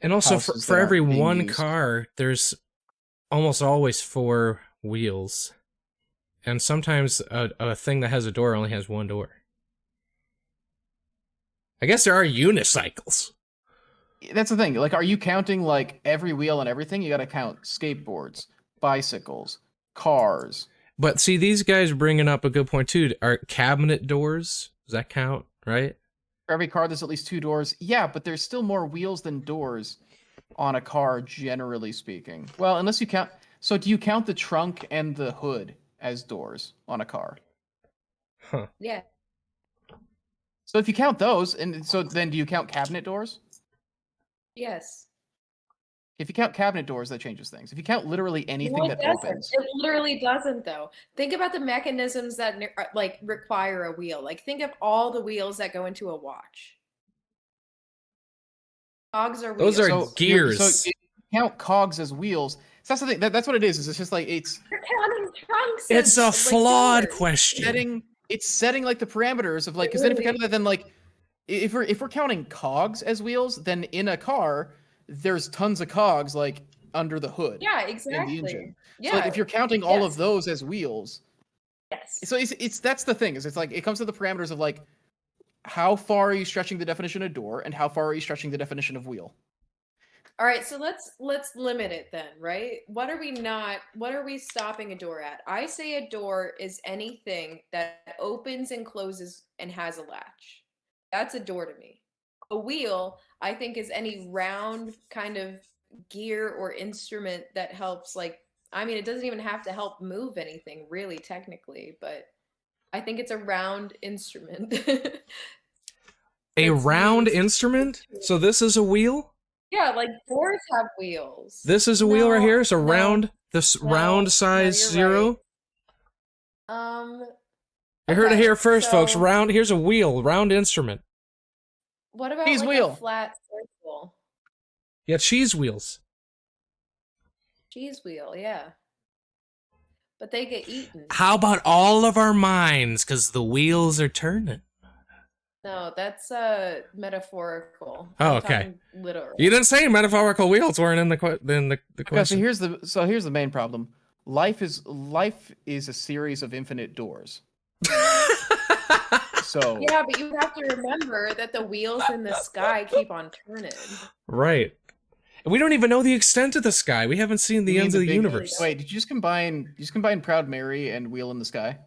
And also houses for that every aren't being one used. car, there's almost always 4 wheels. And sometimes a thing that has a door only has one door. I guess there are unicycles. That's the thing. Like, are you counting like every wheel and everything? You got to count skateboards, bicycles, cars. But see, these guys are bringing up a good point too. Are cabinet doors? Does that count, right? For every car, there's at least 2 doors. Yeah, but there's still more wheels than doors on a car, generally speaking. Well, unless you count. So, do you count the trunk and the hood as doors on a car? Huh. Yeah. So, if you count those, and so then do you count cabinet doors? Yes. If you count cabinet doors, that changes things. If you count literally anything No, it that doesn't. opens, It literally doesn't, though. Think about the mechanisms that like require a wheel. Like think of all the wheels that go into a watch. Cogs are wheels. Those are so gears. So if you count cogs as wheels. So that's the thing. That's what it is. It's just like it's You're counting trunks. It's a like, flawed doors. question. It's setting like the parameters of like because then if we count that, then like if we're counting cogs as wheels, then in a car there's tons of cogs like under the hood. Yeah, In exactly. the engine. Yeah. So like if you're counting all of Yes. those as wheels, Yes. so it's that's the thing is it's like it comes to the parameters of like how far are you stretching the definition of door and how far are you stretching the definition of wheel? All right, so let's limit it then, right? What are we stopping a door at? I say a door is anything that opens and closes and has a latch. That's a door to me. A wheel, I think, is any round kind of gear or instrument that helps I mean, it doesn't even have to help move anything really technically, but I think it's a round instrument. A That's round used- instrument? So this is a wheel? Yeah, like doors have wheels. This is a wheel right No, here? So no, round, this no, round no, size you're 0? right. You heard it Okay, here first, folks. so Round. Here's a wheel, round instrument. what about Cheese like wheel. a flat circle? Yeah, cheese wheels. Cheese wheel, yeah. But they get eaten. How about all of our minds? Because the wheels are turning. No, that's metaphorical. Oh, I'm okay. talking literal. You didn't say metaphorical wheels weren't in the Okay, so question. here's the main problem. Life is a series of infinite doors. So Yeah, but you have to remember that the wheels in the sky keep on turning. Right. We don't even know the extent of the sky. We haven't seen the you mean ends of the big- universe. Wait, did you just combine Proud Mary and Wheel in the Sky?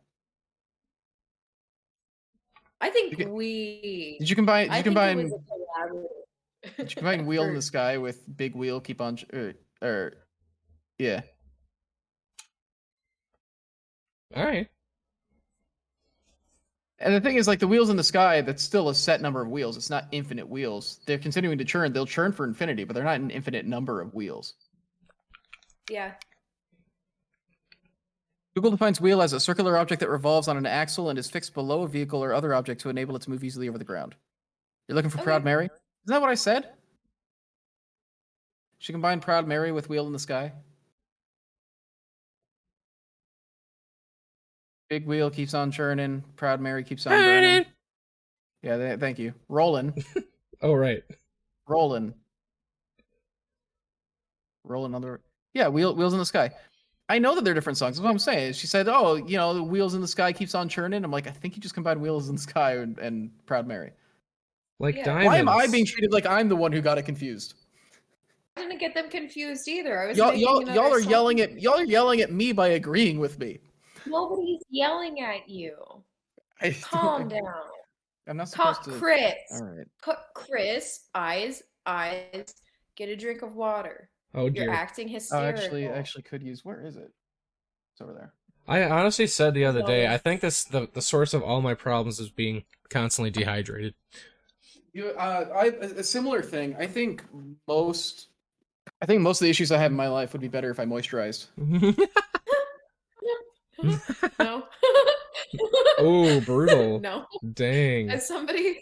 I think Did we. Did you combine I think it was a collaborative. Did you combine Wheel in effort. the Sky with Big Wheel keep on yeah. All right. And the thing is, like, the wheels in the sky, that's still a set number of wheels. It's not infinite wheels. They're continuing to churn. They'll churn for infinity, but they're not an infinite number of wheels. Yeah. Google defines wheel as a circular object that revolves on an axle and is fixed below a vehicle or other object to enable it to move easily over the ground. You're looking for Okay. Proud Mary? Isn't that what I said? She combined Proud Mary with Wheel in the Sky. Big Wheel keeps on churning. Proud Mary keeps on burning. Yeah, thank you. Rolling. Oh, right. Rolling on the wheels in the sky. I know that they're different songs. That's what I'm saying. She said, "Oh, the wheels in the sky keeps on churning." I'm like, I think you just combined Wheels in the Sky and Proud Mary. Like Yeah. diamonds. Why am I being treated like I'm the one who got it confused? I didn't get them confused either. I was Y'all making another are song. y'all are yelling at me by agreeing with me. Nobody's yelling at you. I Calm down. I'm not supposed to. Chris. All right. Chris, eyes. Get a drink of water. Oh, dear. You're acting Oh, hysterical. I actually could use. Where is it? It's over there. I honestly said the other day, Always. I think the source of all my problems is being constantly dehydrated. A similar thing. I think most of the issues I have in my life would be better if I moisturized. No. Oh, brutal. No. Dang. As somebody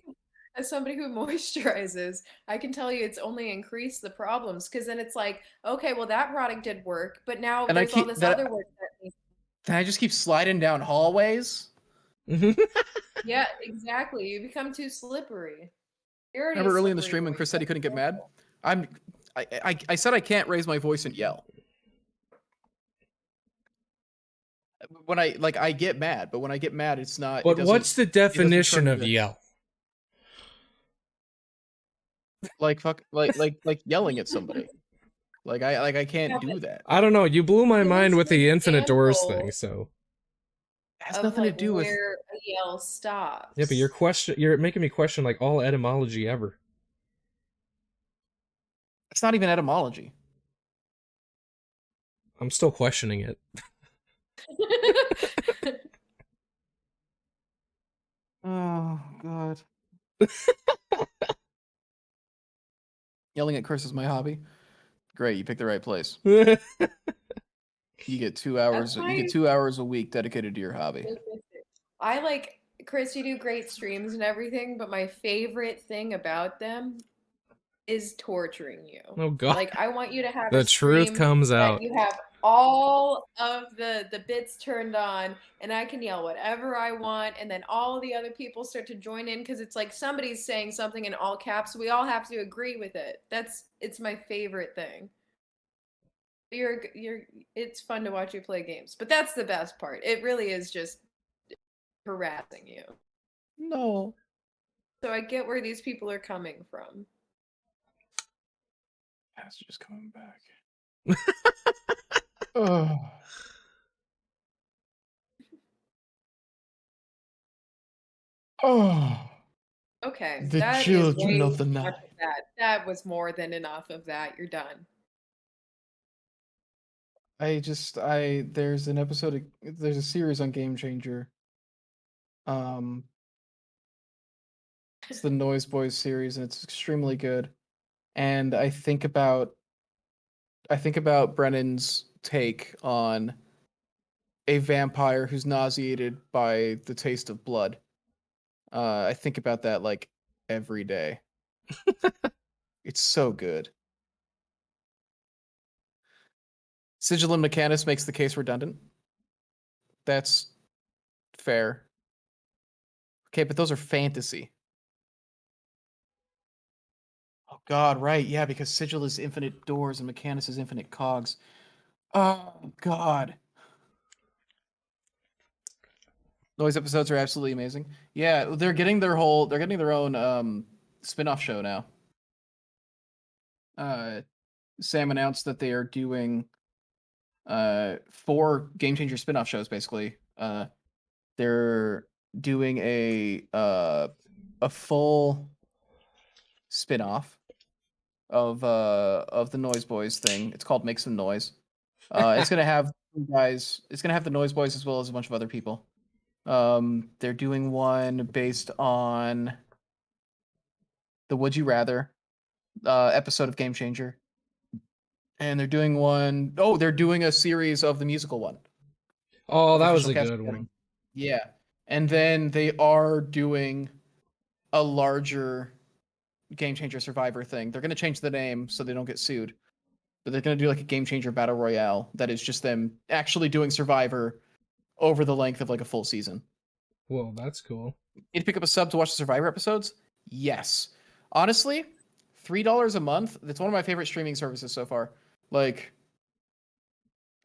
who moisturizes, I can tell you it's only increased the problems, because then it's like, okay, well, that product did work, but now And there's all this other work that needs. Can I just keep sliding down hallways? Yeah, exactly. You become too slippery. You're already Remember a early in the slippery stream when boy. Chris said he couldn't get mad? I said I can't raise my voice and yell. When I get mad, but when I get mad, it's not. But what's the definition of yell? Like yelling at somebody. Like I can't do that. I don't know. You blew my Give mind us with an the infinite doors example. thing, so. It has Of, nothing like, to do with. where a yell stops. Yeah, but you're making me question like all etymology ever. It's not even etymology. I'm still questioning it. Oh God. Yelling at Chris is my hobby. Great, you picked the right place. You get 2 hours. You get 2 hours a week dedicated to your hobby. I like, Chris, you do great streams and everything, but my favorite thing about them is torturing you. Oh God. Like, I want you to have The a truth stream comes that out. you have all of the bits turned on, and I can yell whatever I want, and then all the other people start to join in, because it's like somebody's saying something in all caps. We all have to agree with it. It's my favorite thing. It's fun to watch you play games, but that's the best part. It really is just harassing you. No. So I get where these people are coming from. That's just coming back. Oh. Oh. Okay. The that is children way of the too night. much of that. That was more than enough of that. You're done. There's an episode there's a series on Game Changer. It's the Noise Boys series, and it's extremely good. And I think about Brennan's take on a vampire who's nauseated by the taste of blood. I think about that like every day. It's so good. Sigil and Mechanus makes the case redundant. That's fair. Okay, but those are fantasy. Oh God, right? Yeah, because Sigil is infinite doors and Mechanus is infinite cogs. Oh God. Noise episodes are absolutely amazing. Yeah, they're getting their own spin-off show now. Sam announced that they are doing 4 Game Changer spin-off shows basically. They're doing a full spin-off of the Noise Boys thing. It's called Make Some Noise. It's gonna have the Noise Boys as well as a bunch of other people. They're doing one based on the Would You Rather episode of Game Changer. And they're doing they're doing a series of the musical one. Oh, that was Official a cast good recording. one. Yeah. And then they are doing a larger Game Changer Survivor thing. They're going to change the name so they don't get sued. But they're going to do like a Game Changer Battle Royale that is just them actually doing Survivor over the length of like a full season. Whoa, that's cool. You'd pick up a sub to watch the Survivor episodes? Yes. Honestly, $3 a month, that's one of my favorite streaming services so far. Like,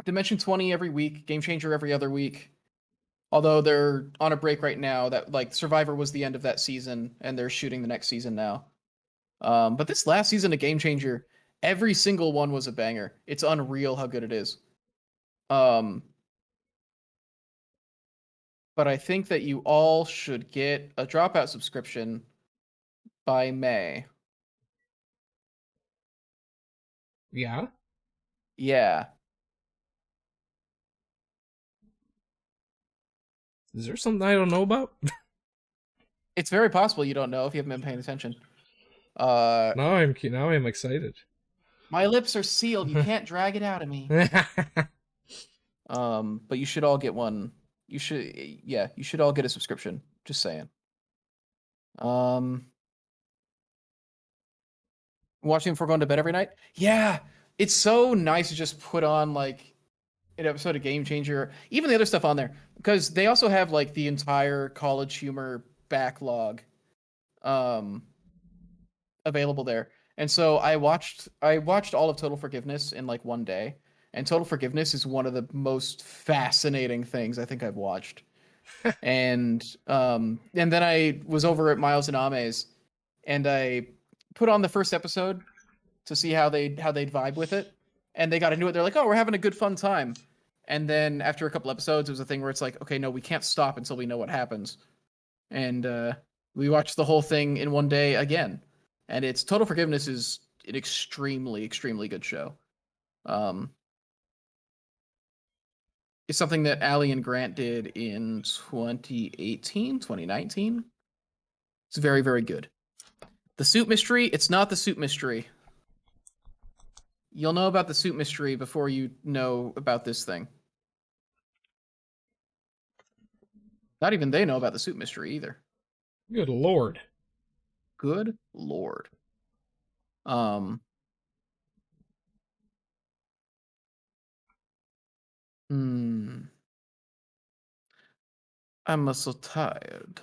Dimension 20 every week, Game Changer every other week. Although they're on a break right now, that like Survivor was the end of that season, and they're shooting the next season now. But this last season of Game Changer, every single one was a banger. It's unreal how good it is. But I think that you all should get a Dropout subscription by May. Yeah. Yeah. Is there something I don't know about? It's very possible you don't know if you haven't been paying attention. Now I'm excited. My lips are sealed. You can't drag it out of me. But you should all get one. You should all get a subscription. Just saying. Watching before going to bed every night? Yeah. It's so nice to just put on like an episode of Game Changer, even the other stuff on there, because they also have like the entire College Humor backlog available there. And so I watched all of Total Forgiveness in like one day, and Total Forgiveness is one of the most fascinating things I think I've watched. And then I was over at Miles and Ame's, and I put on the first episode to see how they'd vibe with it, and they got into it. They're like, "Oh, we're having a good fun time." And then after a couple episodes, it was a thing where it's like, "Okay, no, we can't stop until we know what happens." And we watched the whole thing in one day again. And it's Total Forgiveness is an extremely, extremely good show. It's something that Allie and Grant did in 2018, 2019. It's very, very good. The Suit Mystery, it's not the Suit Mystery. You'll know about the Suit Mystery before you know about this thing. Not even they know about the Suit Mystery either. Good lord. Good lord. I'm so tired.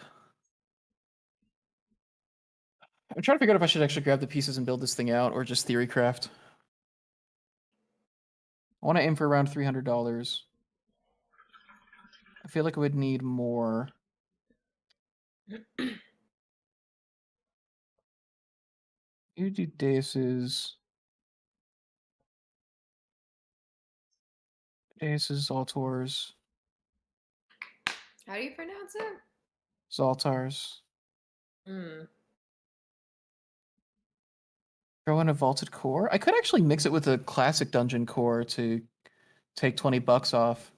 I'm trying to figure out if I should actually grab the pieces and build this thing out or just theorycraft. I want to aim for around $300. I feel like I would need more. You do Deus's Zaltors. How do you pronounce it? Zaltars. Hmm. Throw in a vaulted core. I could actually mix it with a classic dungeon core to take $20 off.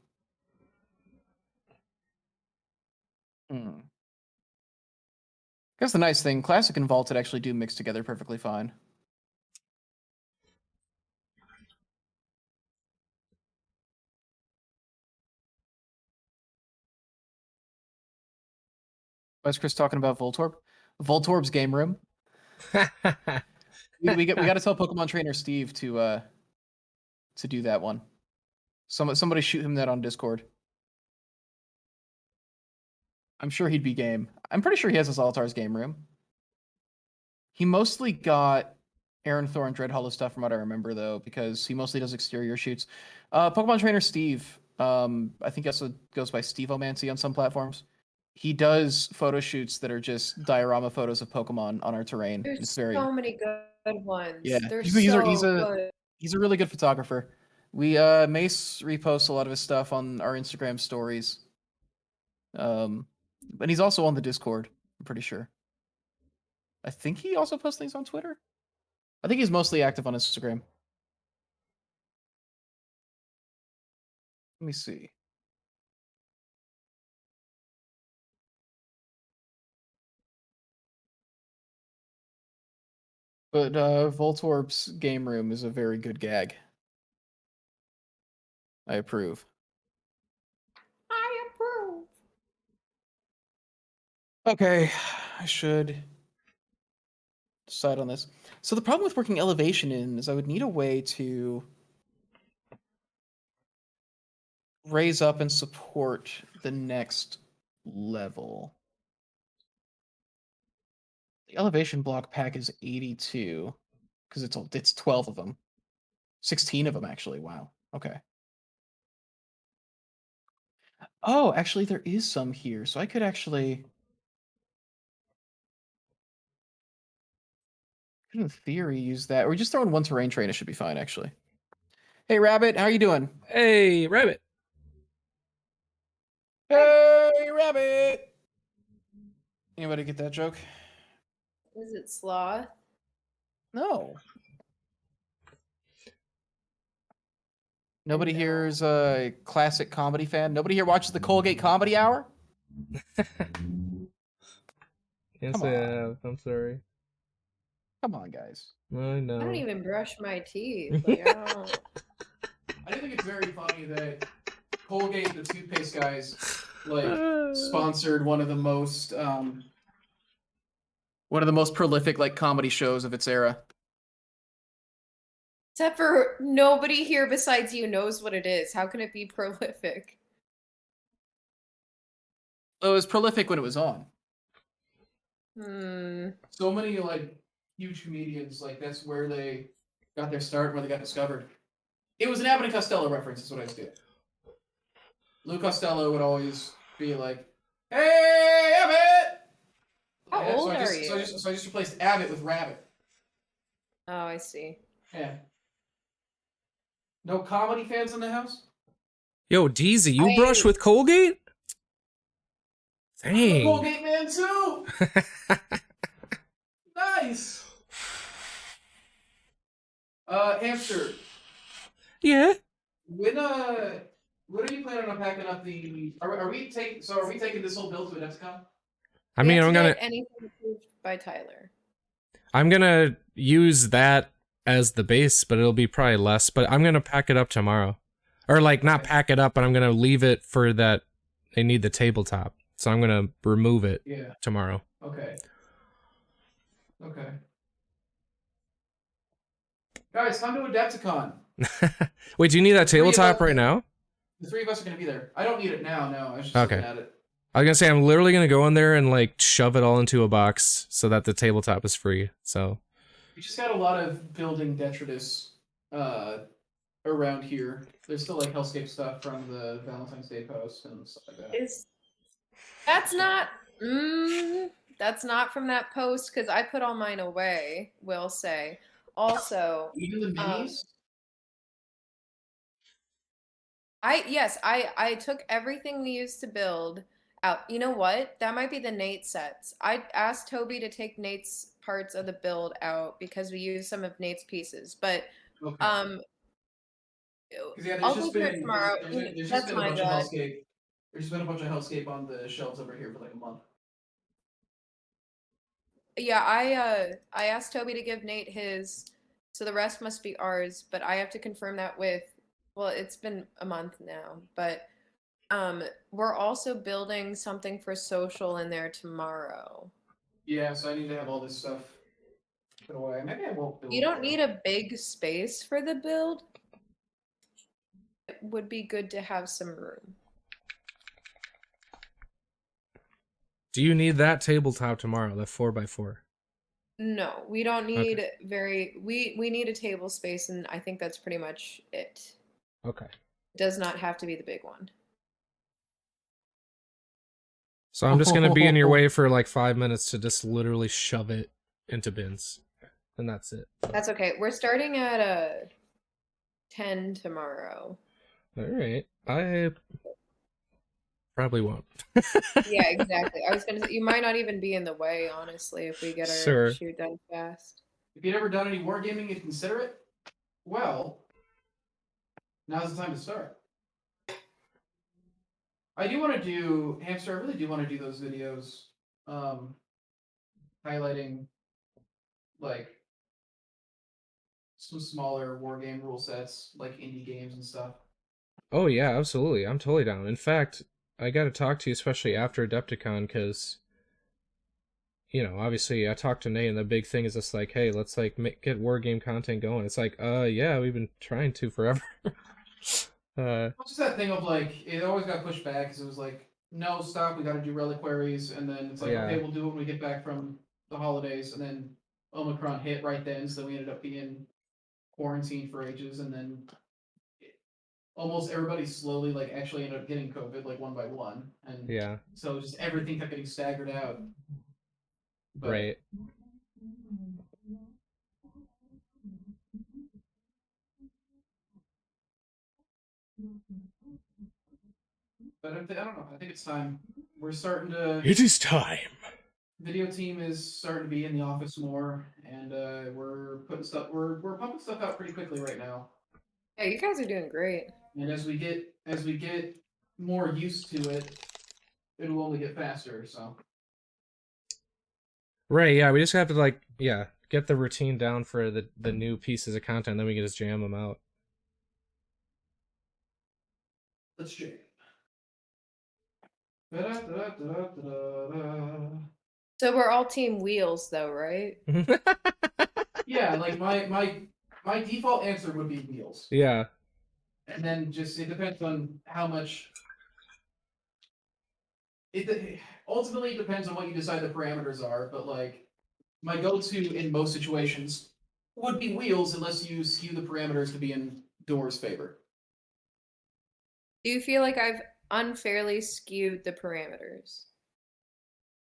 That's the nice thing. Classic and vaulted actually do mix together perfectly fine. Why is Chris talking about Voltorb? Voltorb's game room. We got to tell Pokemon trainer Steve to do that one. Somebody shoot him that on Discord. I'm sure he'd be game. I'm pretty sure he has his Altar's game room. He mostly got Aaron Thor and Dread Hollow stuff from what I remember, though, because he mostly does exterior shoots. Pokemon trainer Steve, I think he also goes by Steve-Omancy on some platforms. He does photo shoots that are just diorama photos of Pokemon on our terrain. There's It's very so many good ones. Yeah, They're he's so a good. he's a really good photographer. We Mace reposts a lot of his stuff on our Instagram stories. But he's also on the Discord, I'm pretty sure. I think he also posts things on Twitter. I think he's mostly active on Instagram. Let me see. But Voltorb's game room is a very good gag. I approve. I approve. Okay, I should decide on this. So the problem with working elevation in is I would need a way to raise up and support the next level. The elevation block pack is 82 because it's 12 of them. 16 of them actually. Wow. Okay. Oh, actually there is some here. So I could actually in theory use that or just throw in one terrain train, it should be fine actually. Hey Rabbit, how are you doing? Hey, Rabbit. Hey Rabbit. Anybody get that joke? Is it Sloth? No. Nobody No. here is a classic comedy fan. Nobody here watches the Colgate Comedy Hour. Yes, Come I on. have. I'm sorry. Come on, guys. I know. I don't even brush my teeth. Like, I don't. I think it's very funny that Colgate, the toothpaste guys, like sponsored one of the most prolific like comedy shows of its era. Except for nobody here besides you knows what it is. How can it be prolific? It was prolific when it was on. So many like huge comedians, like that's where they got their start, where they got discovered. It was an Abbott and Costello reference, is what I was doing. Lou Costello would always be like, "Hey, Abbott!" How Yeah, old so are you? So I just replaced Abbott with Rabbit. Oh, I see. Yeah. No comedy fans in the house? Yo, Deezy, you I- brush with Colgate? I'm a Dang. Colgate man too! Nice! Hamster, Yeah. when are you planning on packing up the... Are we taking this whole build to Adepticon? I We mean, have I'm to gonna get anything approved by Tyler. use that as the base, but it'll be probably less. But I'm gonna pack it up tomorrow, or like not Okay. pack it up, but I'm gonna leave it for that. They need the tabletop, so I'm gonna remove it Yeah, tomorrow. okay. Okay. Guys, come to Adepticon. Wait, do you need that Three of tabletop us- right now? The three of us are going to be there. I don't need it now, no. I was just Okay. looking at it. I was gonna say I'm literally gonna go in there and like shove it all into a box so that the tabletop is free. So We just got a lot of building detritus around here. There's still like Hellscape stuff from the Valentine's Day post and stuff like that. That's not from that post because I put all mine away. Will say. Also, Even the minis? I took everything we used to build out. You know what? That might be the Nate sets. I asked Toby to take Nate's parts of the build out because we used some of Nate's pieces. But Okay. 'cause yeah, I'll go through it tomorrow. There's just That's been a my bunch of bad. Hellscape. There's just been a bunch of Hellscape on the shelves over here for like a month. Yeah, I asked Toby to give Nate his, so the rest must be ours. But I have to confirm that with. Well, it's been a month now, but We're also building something for social in there tomorrow. Yeah, so I need to have all this stuff put away. Maybe I won't build. You don't need a big space for the build. It would be good to have some room. Do you need that tabletop tomorrow? That 4x4? No, we don't need we need a table space, and I think that's pretty much it. Okay. It does not have to be the big one. So I'm just gonna be in your way for like 5 minutes to just literally shove it into bins, and that's it. That's okay. We're starting at 10 tomorrow. All right. I probably won't. Yeah, exactly. I was gonna say you might not even be in the way, honestly, if we get our shoot done fast. If you'd ever done any wargaming and consider it, well, now's the time to start. I do want to do, Hamster, I really do want to do those videos highlighting, like, some smaller wargame rule sets, like indie games and stuff. Oh, yeah, absolutely. I'm totally down. In fact, I got to talk to you, especially after Adepticon, because, you know, obviously I talked to Nate, and the big thing is just like, hey, let's, like, get wargame content going. It's like, yeah, we've been trying to forever. What's just that thing of, like, it always got pushed back, because it was like, no, stop, we got to do reliquaries, and then it's like, okay, we'll do it when we get back from the holidays, and then Omicron hit right then, so we ended up being quarantined for ages, and then almost everybody slowly, like, actually ended up getting COVID, like, one by one, and so just everything kept getting staggered out. But, right. But I don't know. I think it's time. We're starting to. It is time. Video team is starting to be in the office more, and we're putting stuff. We're pumping stuff out pretty quickly right now. Yeah, you guys are doing great. And as we get more used to it, it'll only get faster. So. Right. Yeah. We just have to get the routine down for the new pieces of content, then we can just jam them out. Let's jam. So we're all team wheels, though, right? Yeah, like my default answer would be wheels. Yeah. And then just it depends on how much. It ultimately depends on what you decide the parameters are, but like my go-to in most situations would be wheels, unless you skew the parameters to be in Door's favor. Do you feel like I've unfairly skewed the parameters?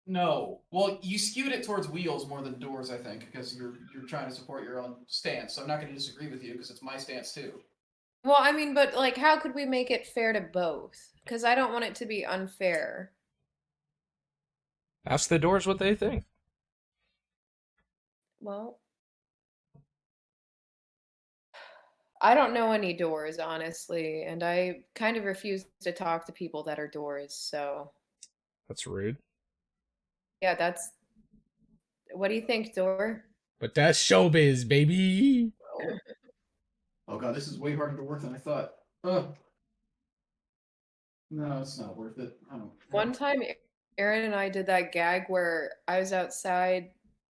No. Well, you skewed it towards wheels more than Doors, I think, because you're trying to support your own stance. So I'm not going to disagree with you because it's my stance too. Well, I mean, but like, how could we make it fair to both? Because I don't want it to be unfair. Ask the Doors what they think. Well, I don't know any Doors, honestly, and I kind of refuse to talk to people that are Doors, so. That's rude. Yeah, that's. What do you think, Door? But that's showbiz, baby. Oh god, this is way harder to work than I thought. No, it's not worth it. I don't. One time, Aaron and I did that gag where I was outside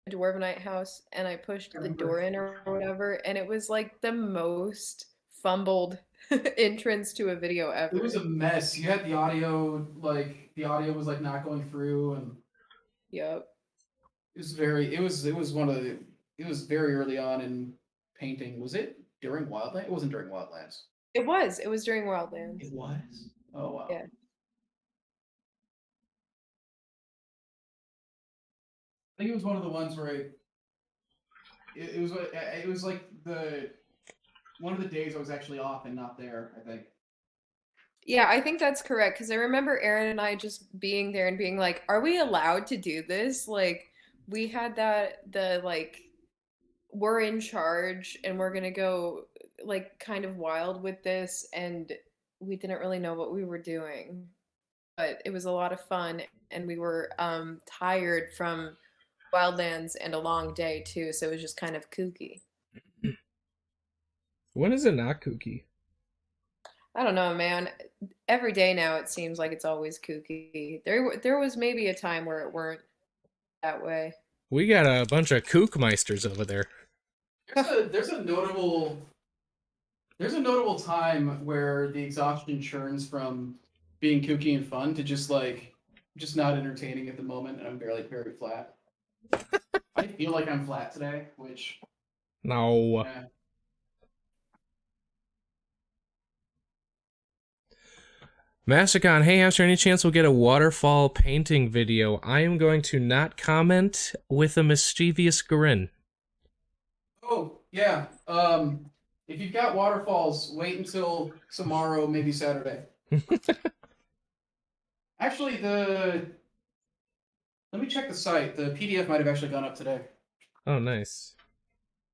a Dwarvenite house and I pushed the door in or whatever, and it was like the most fumbled entrance to a video ever. It was a mess. You had the audio, like the audio was like not going through, and yep. It was very. It was one of the. It was very early on in painting. Was it during Wildlands? It wasn't during Wildlands. It was. It was during Wildlands. It was. Oh wow. Yeah. I think it was one of the ones where it was like the one of the days I was actually off and not there, I think. Yeah, I think that's correct because I remember Aaron and I just being there and being like, "Are we allowed to do this?" Like, we had we're in charge and we're gonna go like kind of wild with this, and we didn't really know what we were doing, but it was a lot of fun, and we were tired from Wildlands and a long day too, so it was just kind of kooky. When is it not kooky? I don't know, man. Every day now it seems like it's always kooky. There was maybe a time where it weren't that way. We got a bunch of kookmeisters over there. There's a notable time where the exhaustion churns from being kooky and fun to just not entertaining at the moment, and I'm very flat. I feel like I'm flat today, which No. eh. Masticon, hey Hamster, any chance we'll get a waterfall painting video? I am going to not comment with a mischievous grin. Oh, yeah. If you've got waterfalls, wait until tomorrow, maybe Saturday. Actually, let me check the site. The PDF might have actually gone up today. Oh, nice.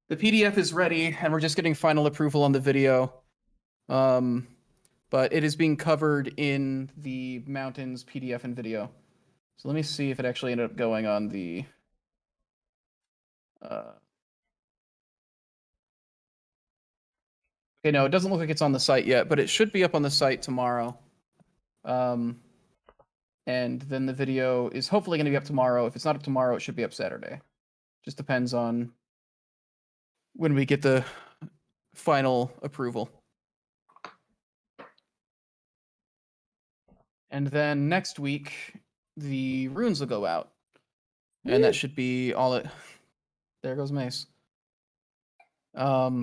The PDF is ready, and we're just getting final approval on the video. But it is being covered in the Mountains PDF and video. So let me see if it actually ended up going on the... Okay, no, it doesn't look like it's on the site yet, but it should be up on the site tomorrow. And then the video is hopefully going to be up tomorrow. If it's not up tomorrow, it should be up Saturday. Just depends on when we get the final approval. And then next week, the runes will go out. And that should be all it... There goes Mace. Yeah,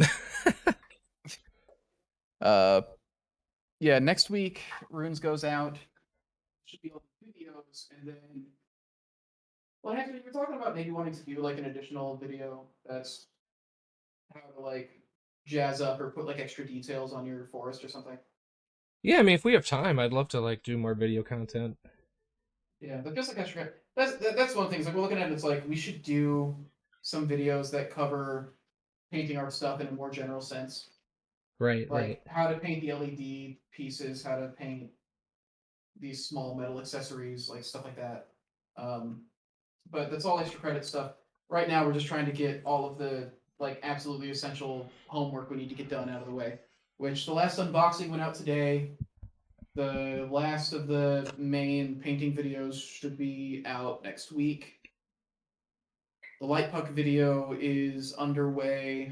next week, runes goes out. Should be all the videos, and then... Well, actually, we were talking about maybe wanting to do, like, an additional video that's how to, like, jazz up or put, like, extra details on your forest or something. Yeah, I mean, if we have time, I'd love to like do more video content. Yeah, but just like extra. That's one thing. Is like we're looking at it, it's like we should do some videos that cover painting art stuff in a more general sense. Right, Like right. how to paint the LED pieces, how to paint these small metal accessories, like stuff like that. But that's all extra credit stuff. Right now, we're just trying to get all of the like absolutely essential homework we need to get done out of the way. Which the last unboxing went out today. The last of the main painting videos should be out next week. The Light Puck video is underway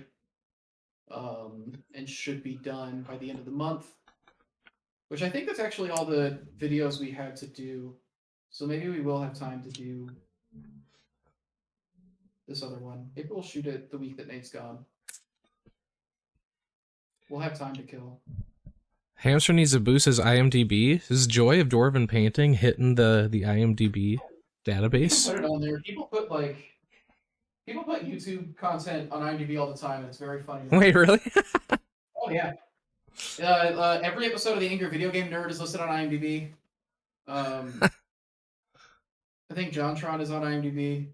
and should be done by the end of the month. Which I think that's actually all the videos we had to do. So maybe we will have time to do this other one. Maybe we'll shoot it the week that Nate's gone. We'll have time to kill. Hamster needs to boost his IMDb. Is Joy of Dwarven Painting hitting the IMDb database? Put it on there. People put YouTube content on IMDb all the time, and it's very funny. Wait, really? Oh yeah. Every episode of the Angry Video Game Nerd is listed on IMDb. I think JonTron is on IMDb.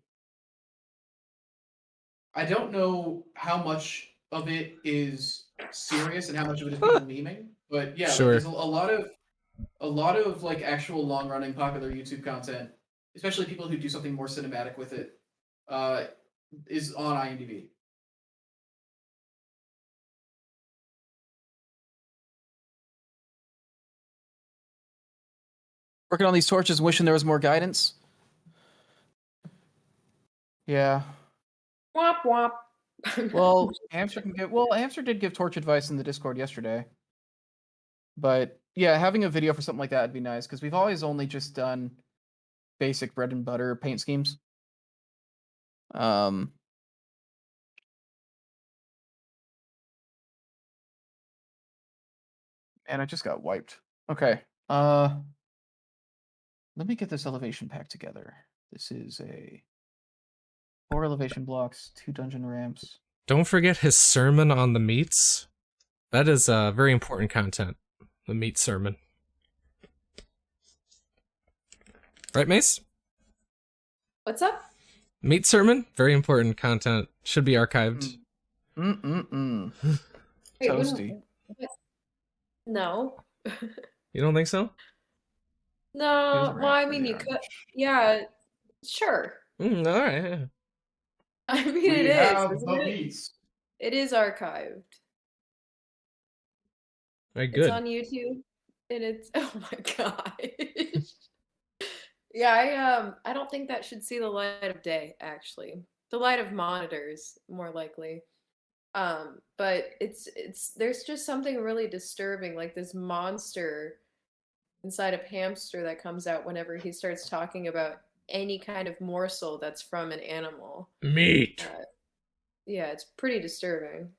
I don't know how much of it is serious and how much of it is people memeing, but yeah, Sure. like, there's a lot of like actual long-running popular YouTube content, especially people who do something more cinematic with it, is on IMDb. Working on these torches, wishing there was more guidance. Yeah. Womp womp. Well, Hamster did give torch advice in the Discord yesterday. But yeah, having a video for something like that would be nice, because we've always only just done basic bread and butter paint schemes. And I just got wiped. Okay. Let me get this elevation pack together. This is 4 elevation blocks, 2 dungeon ramps. Don't forget his sermon on the meats. That is very important content. The meat sermon. Right, Mace? What's up? Meat sermon? Very important content. Should be archived. Wait, Toasty. No. You don't think so? No. Well, I mean, you could. Yeah. Sure. All right. Yeah. I mean, We it have is. the Isn't it? beats. It is archived. Right, It's good. on YouTube, and it's oh my gosh. Yeah, I don't think that should see the light of day, actually. The light of monitors, more likely. But it's there's just something really disturbing, like this monster inside of Hamster that comes out whenever he starts talking about any kind of morsel that's from an animal. Meat. Yeah, it's pretty disturbing.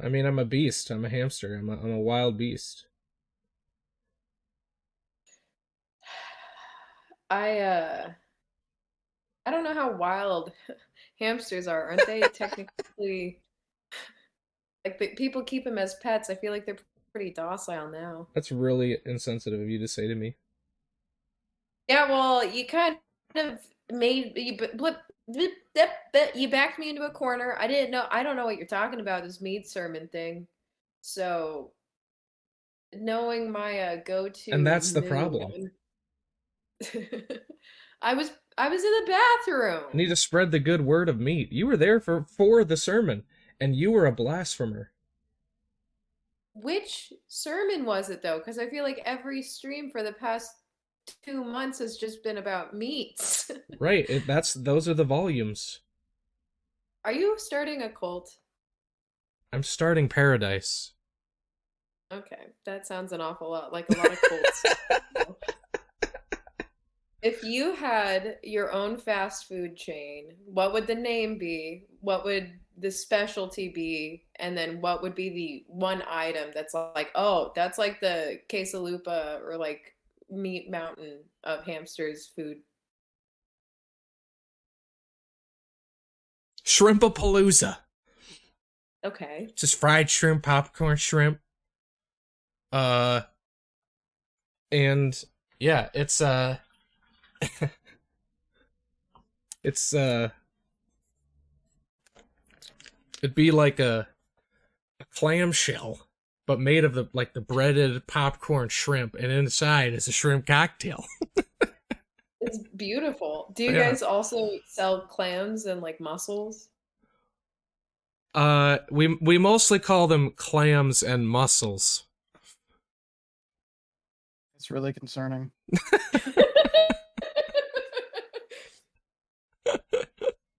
I mean, I'm a beast. I'm a hamster. I'm a wild beast. I I don't know how wild hamsters are. Aren't they technically like people keep them as pets? I feel like they're pretty docile now. That's really insensitive of you to say to me. Yeah, well, you kind of made you backed me into a corner. I didn't know. I don't know what you're talking about, this meat sermon thing. So knowing my go-to And that's the mood, problem. I was I was in the bathroom. I need to spread the good word of meat. You were there for the sermon, and you were a blasphemer. Which sermon was it though? Because I feel like every stream for the past 2 months has just been about meats. Right. Those are the volumes. Are you starting a cult? I'm starting paradise. Okay, that sounds an awful lot like a lot of cults. If you had your own fast food chain, what would the name be? What would the specialty be? And then what would be the one item that's like, oh, that's like the quesalupa or like meat mountain of hamsters food? Shrimpapalooza. Okay. Just fried shrimp, popcorn shrimp. And yeah, it's it's it'd be like a clamshell, but made of the breaded popcorn shrimp, and inside is a shrimp cocktail. It's beautiful. Do you Yeah. guys also sell clams and like mussels? We mostly call them clams and mussels. It's really concerning.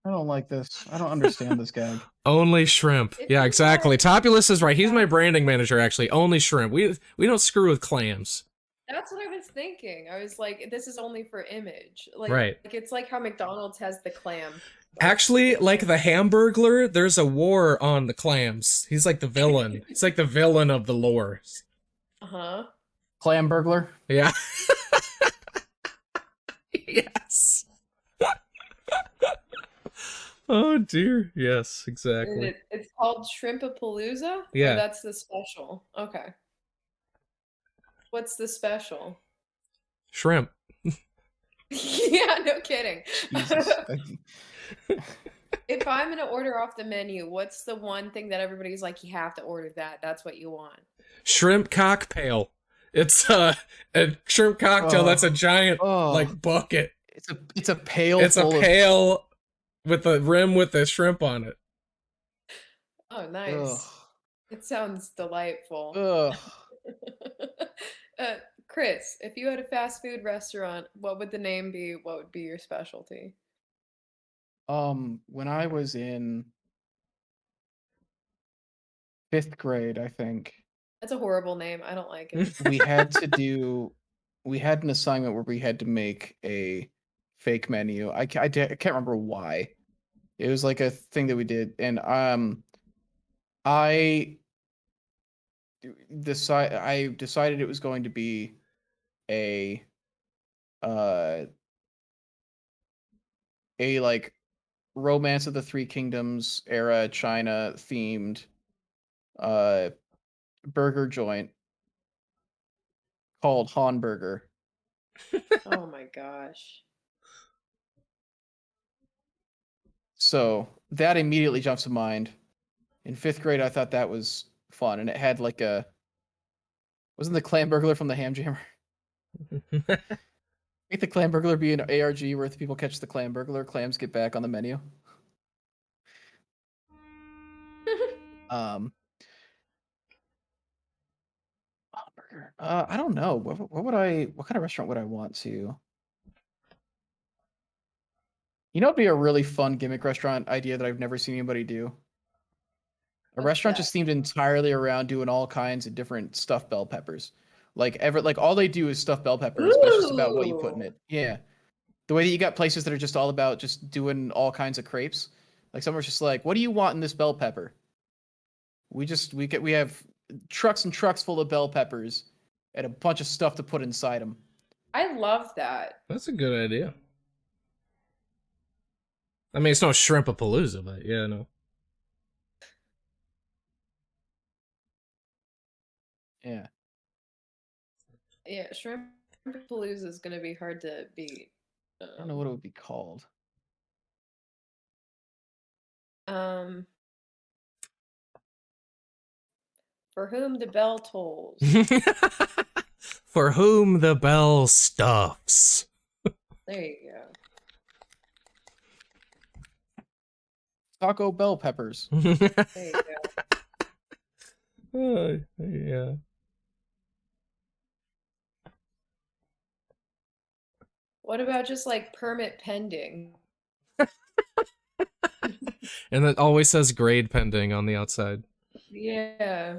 I don't like this. I don't understand this gag. Only shrimp. Yeah, exactly. Topulus is right. He's my branding manager, actually. Only shrimp. We don't screw with clams. That's what I was thinking. I was like, this is only for image. Right. Like it's like how McDonald's has the clam. Actually, like the Hamburglar, there's a war on the clams. He's like the villain. He's like the villain of the lore. Uh-huh. Clam burglar? Yeah. Yes. Oh dear. Yes, And exactly. it's called Shrimpapalooza? Yeah. Or that's the special. Okay. What's the special? Shrimp. Yeah, no kidding. Jesus. If I'm gonna order off the menu, what's the one thing that everybody's like, you have to order that? That's what you want. Shrimp cocktail. It's a shrimp cocktail that's a giant like bucket. It's a pail. It's a full pail with a rim with the shrimp on it. Oh, nice. It sounds delightful. Ugh. Chris, if you had a fast food restaurant, what would the name be? What would be your specialty? When I was in 5th grade, I think, That's a horrible name. I don't like it. we had an assignment where we had to make a fake menu. I can't remember why. It was like a thing that we did, and I decided it was going to be a like Romance of the Three Kingdoms era China themed burger joint called Han Burger. Oh my gosh. So that immediately jumps to mind. In 5th grade, I thought that was fun, and it had like wasn't the clam burglar from the Ham Jammer? Make the clam burglar be an ARG where if people catch the clam burglar, clams get back on the menu. Hamburger. I don't know. What would I? What kind of restaurant would I want to? You know, it'd be a really fun gimmick restaurant idea that I've never seen anybody do. A What's restaurant that? just themed entirely around doing all kinds of different stuffed bell peppers. Like all they do is stuff bell peppers, but it's just about what you put in Ooh. it. Yeah. The way that you got places that are just all about just doing all kinds of crepes. Like someone's just like, what do you want in this bell pepper? We have trucks and trucks full of bell peppers and a bunch of stuff to put inside them. I love that. That's a good idea. I mean, it's no Shrimpapalooza, but yeah, no. Yeah. Yeah, Shrimp Palooza is gonna be hard to beat. I don't know what it would be called. Um, for whom the bell tolls. For whom the bell stuffs. There you go. Taco bell peppers. There you go. Yeah. What about just like permit pending? And it always says grade pending on the outside. Yeah.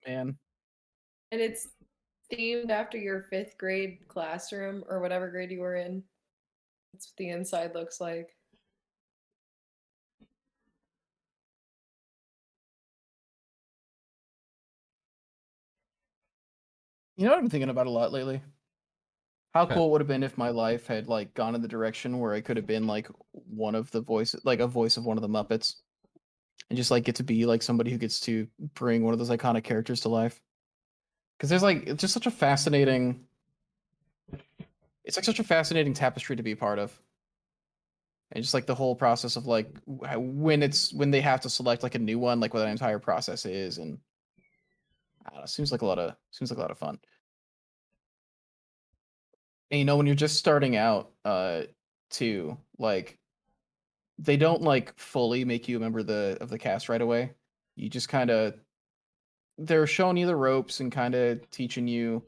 Man. And it's themed after your 5th grade classroom or whatever grade you were in. That's what the inside looks like. You know what I've been thinking about a lot lately? How Okay. cool it would have been if my life had like gone in the direction where I could have been like one of the voices, like a voice of one of the Muppets, and just like get to be like somebody who gets to bring one of those iconic characters to life. Because there's like it's just such a fascinating, it's like such a fascinating tapestry to be a part of, and just like the whole process of like when they have to select like a new one, like what that entire process is, and I don't know, seems like a lot of fun. And you know, when you're just starting out, too, like they don't like fully make you a member of the cast right away. You just kind of they're showing you the ropes and kind of teaching you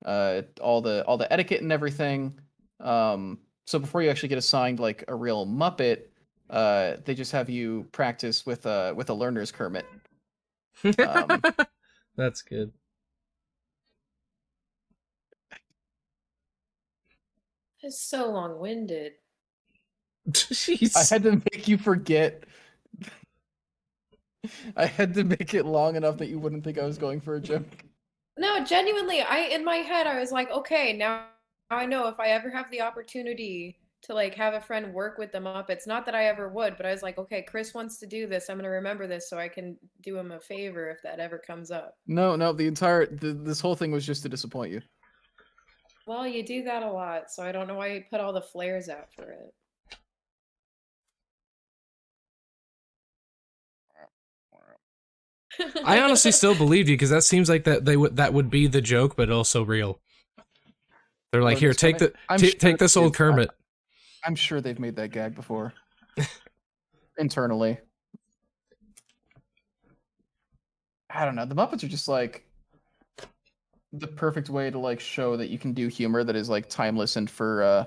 all the etiquette and everything. So before you actually get assigned like a real Muppet, they just have you practice with a learner's Kermit. That's good. It's so long-winded. Jeez. I had to make you forget. I had to make it long enough that you wouldn't think I was going for a joke. No, genuinely, in my head I was like, okay, now I know if I ever have the opportunity to like have a friend work with the Muppets. Not that I ever would, but I was like, okay, Chris wants to do this. I'm gonna remember this so I can do him a favor if that ever comes up. No, this whole thing was just to disappoint you. Well, you do that a lot, so I don't know why you put all the flares out for it. I honestly still believe you because that seems like that would be the joke, but also real. They're like, here, take take this old Kermit. I'm sure they've made that gag before. Internally. I don't know. The Muppets are just like the perfect way to like show that you can do humor that is like timeless and for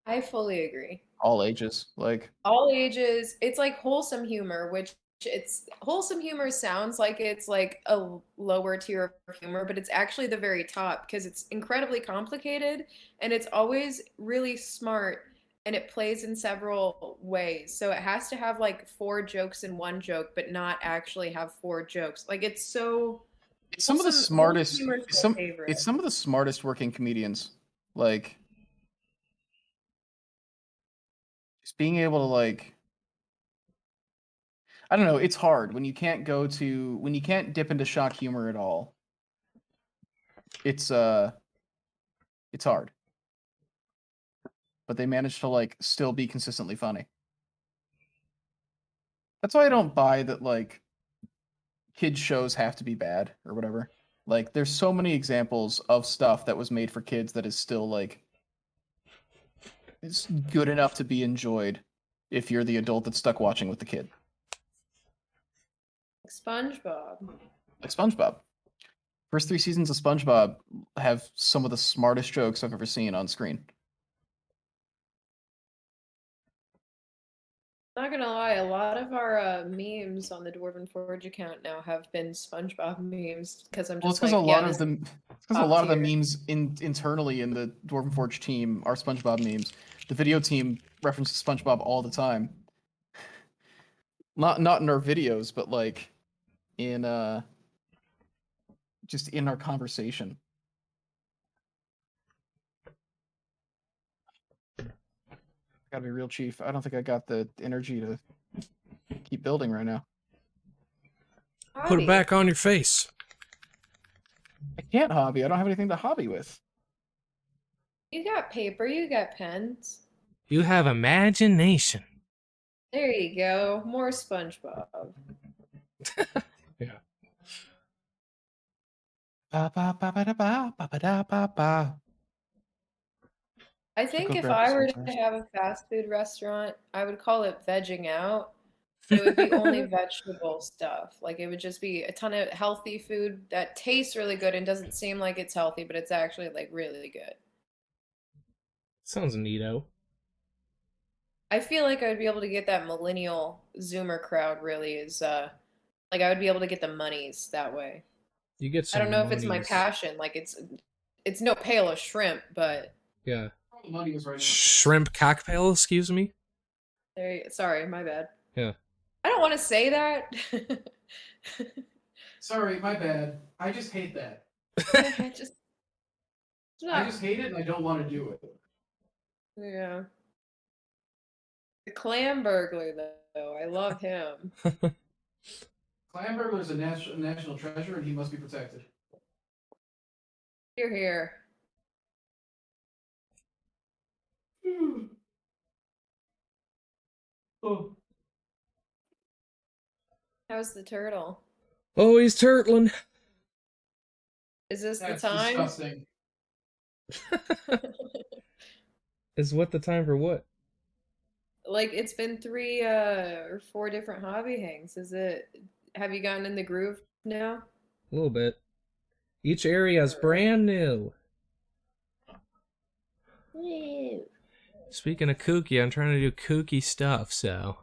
I fully agree. all ages. Like All ages. It's like wholesome humor, which it's wholesome humor sounds like it's like a lower tier of humor, but it's actually the very top because it's incredibly complicated and it's always really smart and it plays in several ways. So it has to have like 4 jokes in one joke, but not actually have 4 jokes. Like it's so it's some of the wholesome smartest humor is my favorite. it's some of the smartest working comedians. Like just being able to like I don't know, it's hard when you can't dip into shock humor at all. It's hard. But they manage to like still be consistently funny. That's why I don't buy that like kids shows have to be bad or whatever. Like, there's so many examples of stuff that was made for kids that is still like it's good enough to be enjoyed if you're the adult that's stuck watching with the kid. SpongeBob. Like SpongeBob. First 3 seasons of SpongeBob have some of the smartest jokes I've ever seen on screen. Not gonna lie, a lot of our memes on the Dwarven Forge account now have been SpongeBob memes because I'm Well, it's just because like, a yeah, lot of this them, it's because a top lot of the tier. memes internally in the Dwarven Forge team are SpongeBob memes. The video team references SpongeBob all the time. Not in our videos, but like in just in our conversation. Gotta be real, Chief. I don't think I got the energy to keep building right now. Put it Hobby. back on your face. I can't hobby. I don't have anything to hobby with. You got paper, you got pens. You have imagination. There you go. More SpongeBob. Yeah. Ba ba ba ba da ba ba ba da ba ba. I think go if grab I some were to trash. have a fast food restaurant, I would call it vegging out. But it would be only vegetable stuff. Like it would just be a ton of healthy food that tastes really good and doesn't seem like it's healthy, but it's actually like really good. Sounds neato. I feel like I would be able to get that millennial Zoomer crowd really is like I would be able to get the monies that way. You get I some don't know if it's my monies. passion. Like it's no pail of shrimp, but Yeah. The money is right now. Shrimp cocktail, excuse me? sorry, my bad. Yeah. I don't want to say that. Sorry, my bad. I just hate that. I just I just hate it and I don't want to do it. yeah. The clam burglar though, I love him. Clam Burglar is a national treasure and he must be protected. You're here. Oh. How's the turtle? Oh, he's turtling. Is this That's the time? disgusting. Is what the time for what? Like it's been 3 or 4 different hobby hangs. Have you gotten in the groove now? A little bit. Each area is brand new. Speaking of kooky, I'm trying to do kooky stuff, so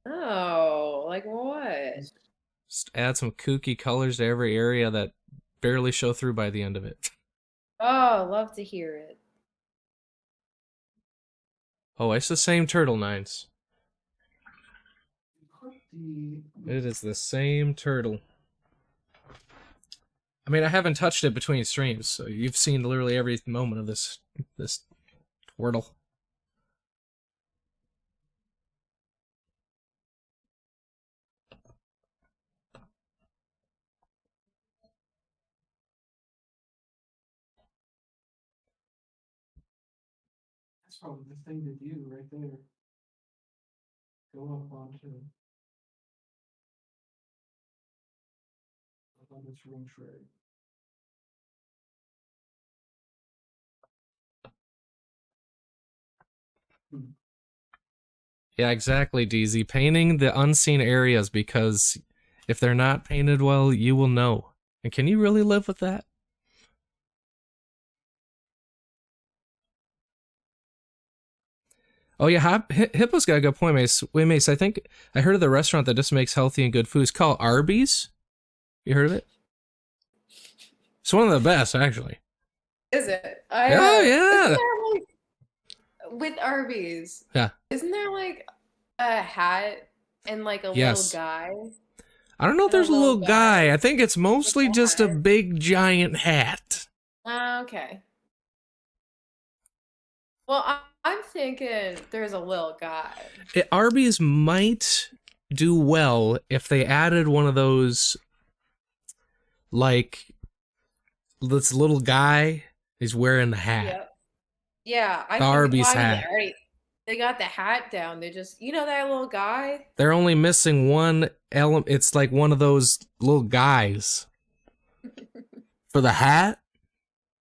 Oh, like what? just add some kooky colors to every area that barely show through by the end of it. Oh, love to hear it. Oh, it's the same turtle nines. Put the It is the same turtle. I mean, I haven't touched it between streams, so you've seen literally every moment of this Wordle. That's probably the thing to do right there. Go up onto this ring tray. Yeah, exactly, DZ. Painting the unseen areas, because if they're not painted well, you will know. And can you really live with that? Oh yeah, Hippo's got a good point, Mace. Wait, Mace, I think I heard of the restaurant that just makes healthy and good food. It's called Arby's. You heard of it? It's one of the best, actually. Is it? Oh, yeah. Isn't there like with Arby's? Yeah. Isn't there like a hat and like a Yes. little guy? I don't know if there's a little guy. I think it's mostly Little just a hat. big giant hat. Okay. Well, I'm thinking there's a little guy. Arby's might do well if they added one of those, like, this little guy is wearing the hat. Yep. Yeah, I The think Arby's I mean, hat. they got the hat down. They just, that little guy. They're only missing one element. It's like one of those little guys. For the hat?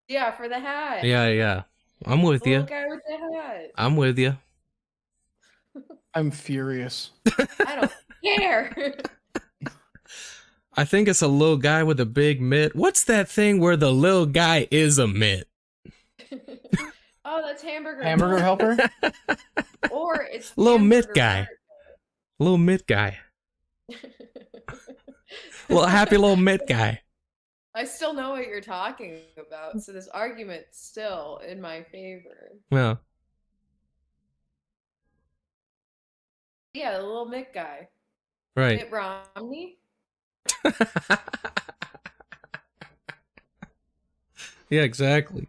Yeah, for the hat. Yeah. I'm with The you. little guy with the hat. I'm with you. I'm furious. I don't care. I think it's a little guy with a big mitt. What's that thing where the little guy is a mitt? Oh, that's hamburger. Hamburger helper? Or it's Little mitt hamburger guy. heart. Little mitt guy. Little happy little mitt guy. I still know what you're talking about, so this argument's still in my favor. Well, Yeah, the little Mitt guy. right. Mitt Romney? Yeah, exactly.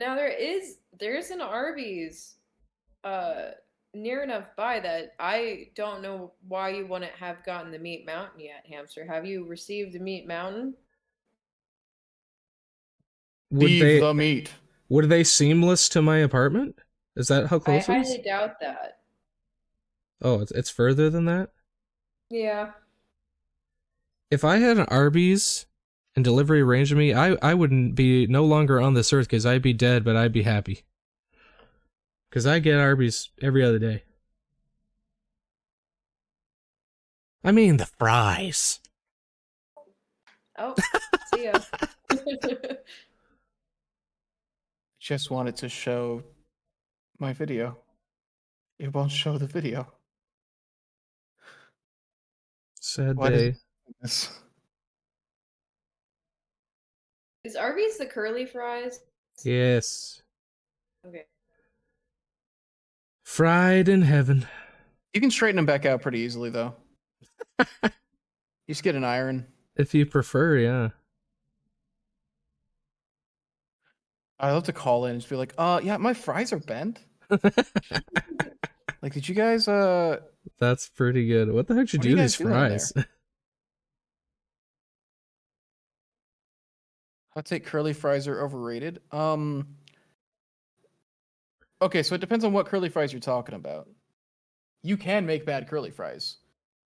Now there's an Arby's near enough by that I don't know why you wouldn't have gotten the Meat Mountain yet, Hamster. Have you received the Meat Mountain? Leave the meat. Were they seamless to my apartment? Is that how I close it highly is? doubt that. Oh, it's further than that? Yeah. If I had an Arby's and delivery arranged me, I wouldn't be no longer on this earth because I'd be dead, but I'd be happy. Because I get Arby's every other day. I mean, the fries. Oh, see ya. Just wanted to show my video. It won't show the video. Sad Why day. This. Is Arby's the curly fries? Yes. Okay. Fried in heaven. You can straighten them back out pretty easily, though. You just get an iron. If you prefer, yeah. I love to call in and just be like, yeah, my fries are bent. Like, did you guys, That's pretty good. What the heck should What are you you these guys doing in fries? I'd say curly fries are overrated. Okay, so it depends on what curly fries you're talking about. You can make bad curly fries.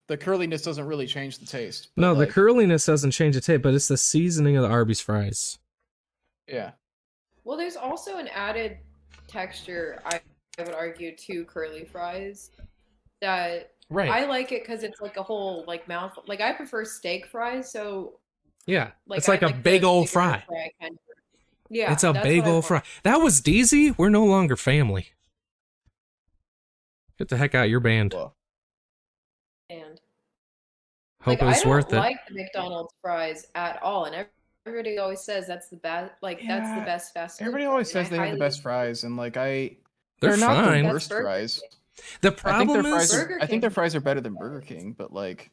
The curliness doesn't really change the taste. but, No, the like, curliness doesn't change the taste, but it's the seasoning of the Arby's fries. Yeah. Well, there's also an added texture, I would argue, to curly fries that Right. I like it because it's like a whole like mouth. Like I prefer steak fries, so Yeah. like It's like I a big the old bigger fry. kind of. Yeah, It's a that's big what I old want. fry. That was DZ. We're no longer family. Get the heck out of your band. Whoa. And Hope like it was I don't worth like the McDonald's fries at all, and everybody always says that's the best. Like that's the Yeah, best fast food. Everybody always fries, says and they I have the highly best fries, and like They're they're not fine. the That's worst Burger fries. King. The I think problem their fries is Burger I think their King. fries are better than Burger King, but like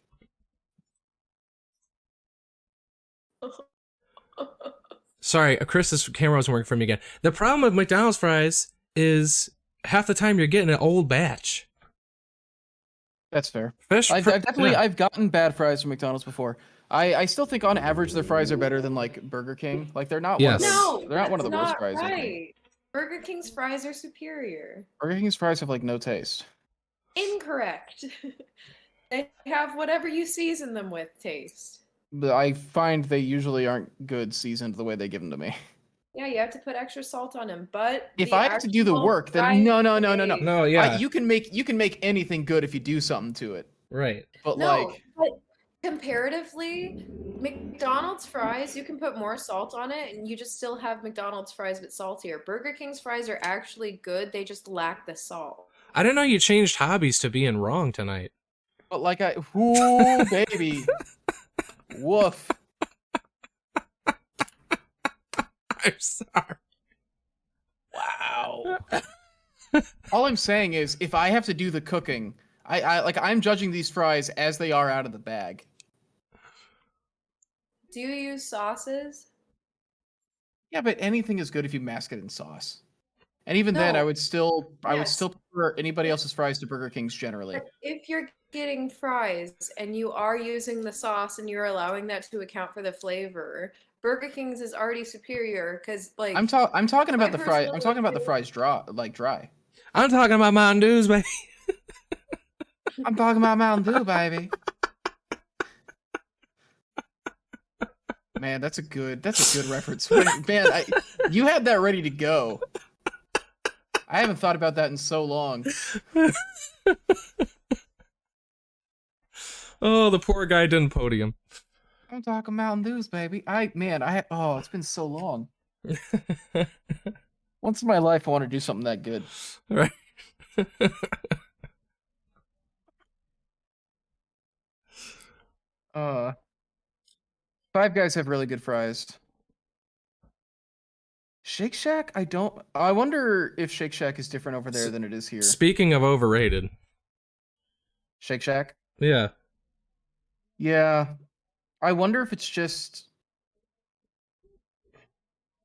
sorry, Chris's camera wasn't working for me again. The problem with McDonald's fries is half the time you're getting an old batch. that's fair. Fish. I've definitely I've gotten bad fries from McDonald's before. I still think on average their fries are better than like Burger King. Like they're not Yes. one of No, the, they're not one of the that's worst not fries. I think. right. Burger King's fries are superior. Burger King's fries have like no taste. Incorrect. They have whatever you season them with taste. But I find they usually aren't good seasoned the way they give them to me. Yeah, you have to put extra salt on them. But If the I have to do the actual work, then fried no. steak- No, yeah. You can make anything good if you do something to it. Right. But No, like but comparatively, McDonald's fries, you can put more salt on it and you just still have McDonald's fries but saltier. Burger King's fries are actually good, they just lack the salt. I didn't know you changed hobbies to being wrong tonight. ooh, baby. Woof. I'm sorry. Wow. All I'm saying is if I have to do the cooking, I'm judging these fries as they are out of the bag. Do you use sauces? Yeah, but anything is good if you mask it in sauce. And even then, I No. would still Yes. prefer anybody else's fries to Burger King's generally. But if you're getting fries and you are using the sauce and you're allowing that to account for the flavor, Burger King's is already superior because like I'm talking about my the fries. I'm personal talking about the opinion- fries dry. I'm talking about Mountain Dews, baby. I'm talking about Mountain Dew, baby. Man, that's a good reference. Man, you had that ready to go. I haven't thought about that in so long. Oh, the poor guy didn't podium. I'm talking Mountain Dews, baby. Oh, it's been so long. Once in my life, I want to do something that good. Right. Five Guys have really good fries. Shake Shack, I wonder if Shake Shack is different over there than it is here. Speaking of overrated. Shake Shack? Yeah. Yeah. I wonder if it's just...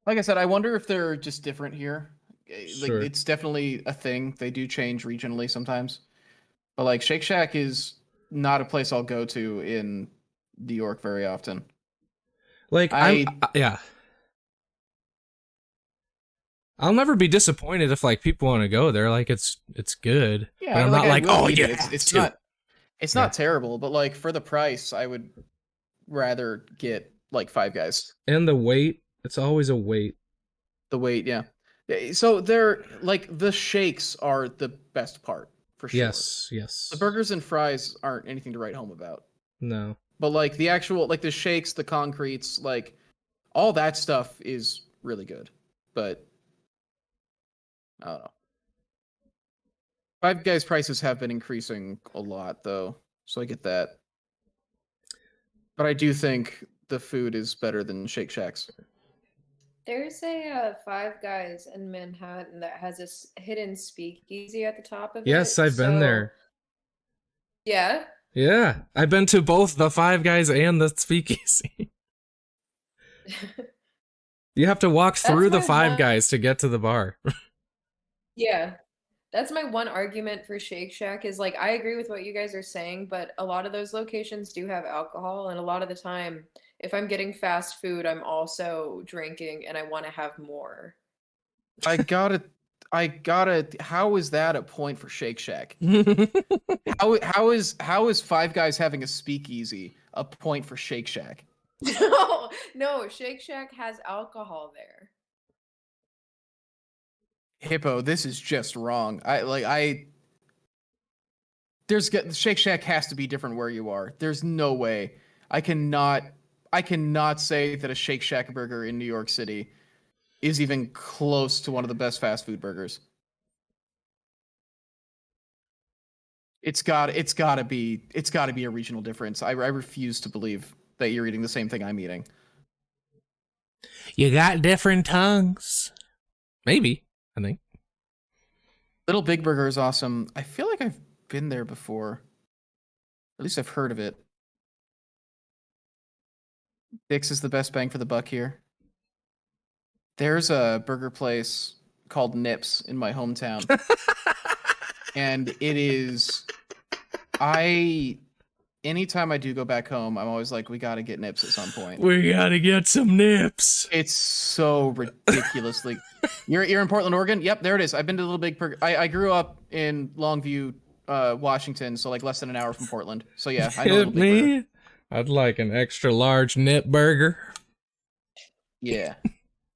Like I said, I wonder if they're just different here. Sure. Like, it's definitely a thing. They do change regionally sometimes. But, like, Shake Shack is not a place I'll go to in New York very often. Like, yeah. I'll never be disappointed if like people want to go there. Like it's good. Yeah, but I'm not like, oh yeah, yeah, it's not terrible, but like for the price, I would rather get like Five Guys. And the wait, it's always a wait. The wait, yeah. So they're like the shakes are the best part for sure. Yes. The burgers and fries aren't anything to write home about. No. But like the actual like the shakes, the concretes, like all that stuff is really good. But I don't know. Five Guys prices have been increasing a lot though, so I get that. But I do think the food is better than Shake Shack's. There's a Five Guys in Manhattan that has this hidden speakeasy at the top of it. Yes, I've been there. Yeah. Yeah, I've been to both the Five Guys and the Speakeasy. You have to walk through the Five Guys to get to the bar. Yeah. That's my one argument for Shake Shack is like I agree with what you guys are saying, but a lot of those locations do have alcohol, and a lot of the time if I'm getting fast food, I'm also drinking and I want to have more. I gotta how is that a point for Shake Shack? How is Five Guys having a speakeasy a point for Shake Shack? No, Shake Shack has alcohol there. Hippo, this is just wrong. Shake Shack has to be different where you are. There's no way. I cannot say that a Shake Shack burger in New York City is even close to one of the best fast food burgers. It's got to be a regional difference. I refuse to believe that you're eating the same thing I'm eating. You got different tongues. Maybe, I think. Little Big Burger is awesome. I feel like I've been there before. At least I've heard of it. Dick's is the best bang for the buck here. There's a burger place called Nips in my hometown. And it is... Anytime I do go back home, I'm always like, we gotta get Nips at some point. We gotta get some Nips. It's so ridiculously... You're in Portland, Oregon? Yep, there it is. I've been to Little Big Burger. I grew up in Longview, Washington, so like less than an hour from Portland. So yeah, I know Little Big Burger. I'd like an extra large nip burger. Yeah.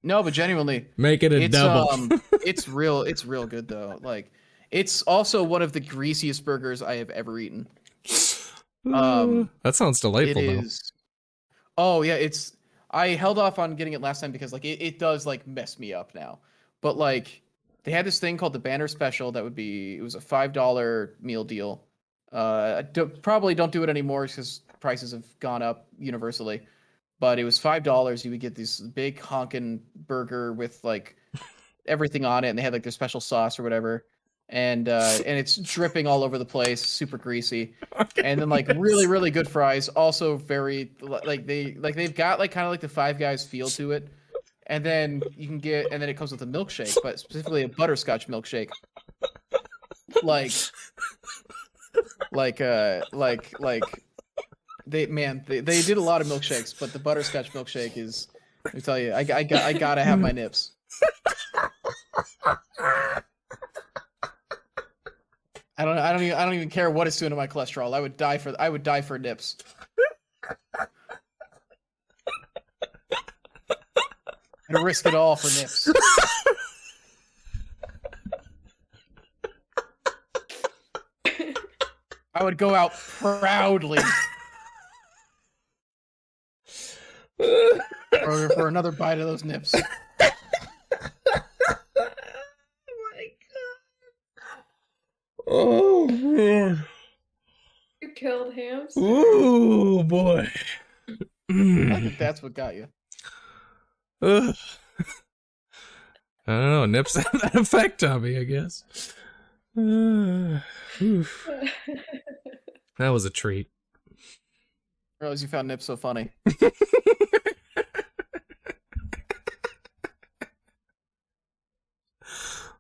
No, but genuinely, make it a double. It's real good though. Like, it's also one of the greasiest burgers I have ever eaten. That sounds delightful. It is. Oh yeah, I held off on getting it last time because like it does like mess me up now. But like they had this thing called the Banner Special it was a $5 meal deal. Probably don't do it anymore because prices have gone up universally. But it was $5. You would get this big honkin' burger with like everything on it, and they had like their special sauce or whatever. And it's dripping all over the place, super greasy. And then like really, really good fries, also very they've got like kind of like the Five Guys feel to it. And then and then it comes with a milkshake, but specifically a butterscotch milkshake. They did a lot of milkshakes, but the butterscotch milkshake is Let me tell you, I gotta have my nips. I don't even care what it's doing to my cholesterol. I would die for nips. I'd risk it all for nips. I would go out proudly for another bite of those nips. Oh man. You killed Hamster. Ooh boy. I think that's what got you. I don't know. Nips have that effect on me, I guess. That was a treat. I realize you found nips so funny.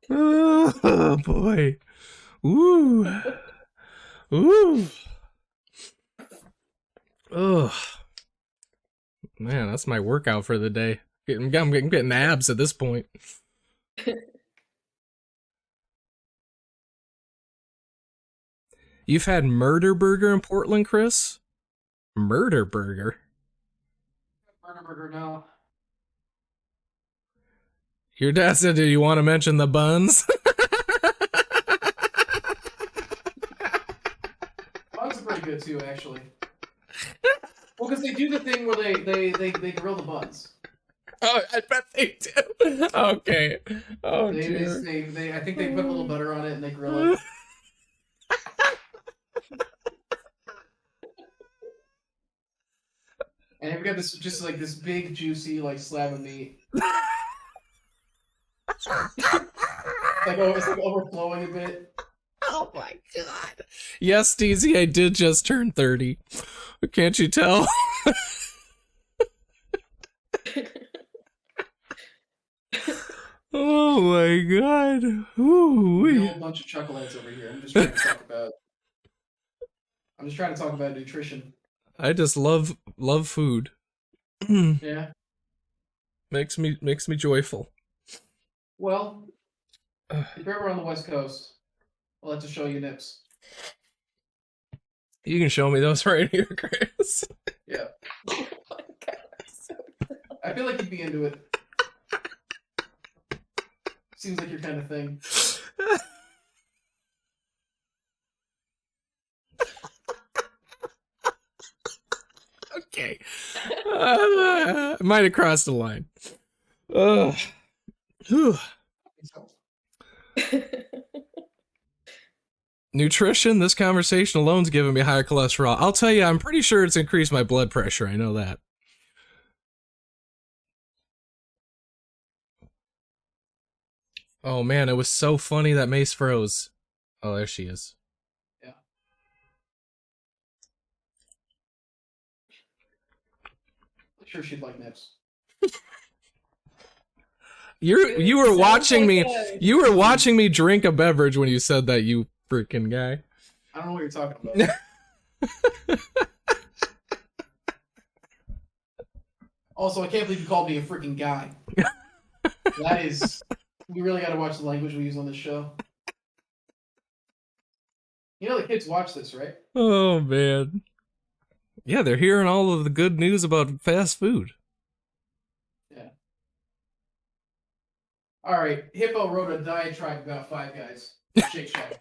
Oh boy. Ooh. Ooh. Oh. Man, that's my workout for the day. I'm getting abs at this point. You've had Murder Burger in Portland, Chris? Murder Burger? Murder Burger, no. Your dad said, "Do you want to mention the buns?" Buns are pretty good too, actually. Well, because they do the thing where they grill the buns. Oh, I bet they do. Okay. Oh, dear. I think they put a little butter on it and they grill it. And we've got this just like this big juicy like slab of meat. It's like overflowing a bit. Oh my god. Yes, DZ, I did just turn 30. Can't you tell? Oh my god. Ooh. A whole bunch of chuckleheads over here. I'm just trying to talk about nutrition. I just love food. Yeah. Makes me joyful. Well, if you're ever on the West Coast, I'll have to show you nips. You can show me those right here, Chris. Yeah. Oh my God, so I feel like you'd be into it. Seems like your kind of thing. Okay. Might have crossed the line. Whew. Nutrition, this conversation alone's giving me higher cholesterol. I'll tell you, I'm pretty sure it's increased my blood pressure. I know that. Oh man, it was so funny that Mace froze. Oh, there she is. Yeah. I'm sure she'd like nips. You were watching me. good. You were watching me drink a beverage when you said that, you freaking guy. I don't know what you're talking about. Also, I can't believe you called me a freaking guy. That is... We really gotta watch the language we use on this show. You know the kids watch this, right? Oh man. Yeah, they're hearing all of the good news about fast food. Yeah. Alright, Hippo wrote a diatribe about Five Guys. Shake Shack.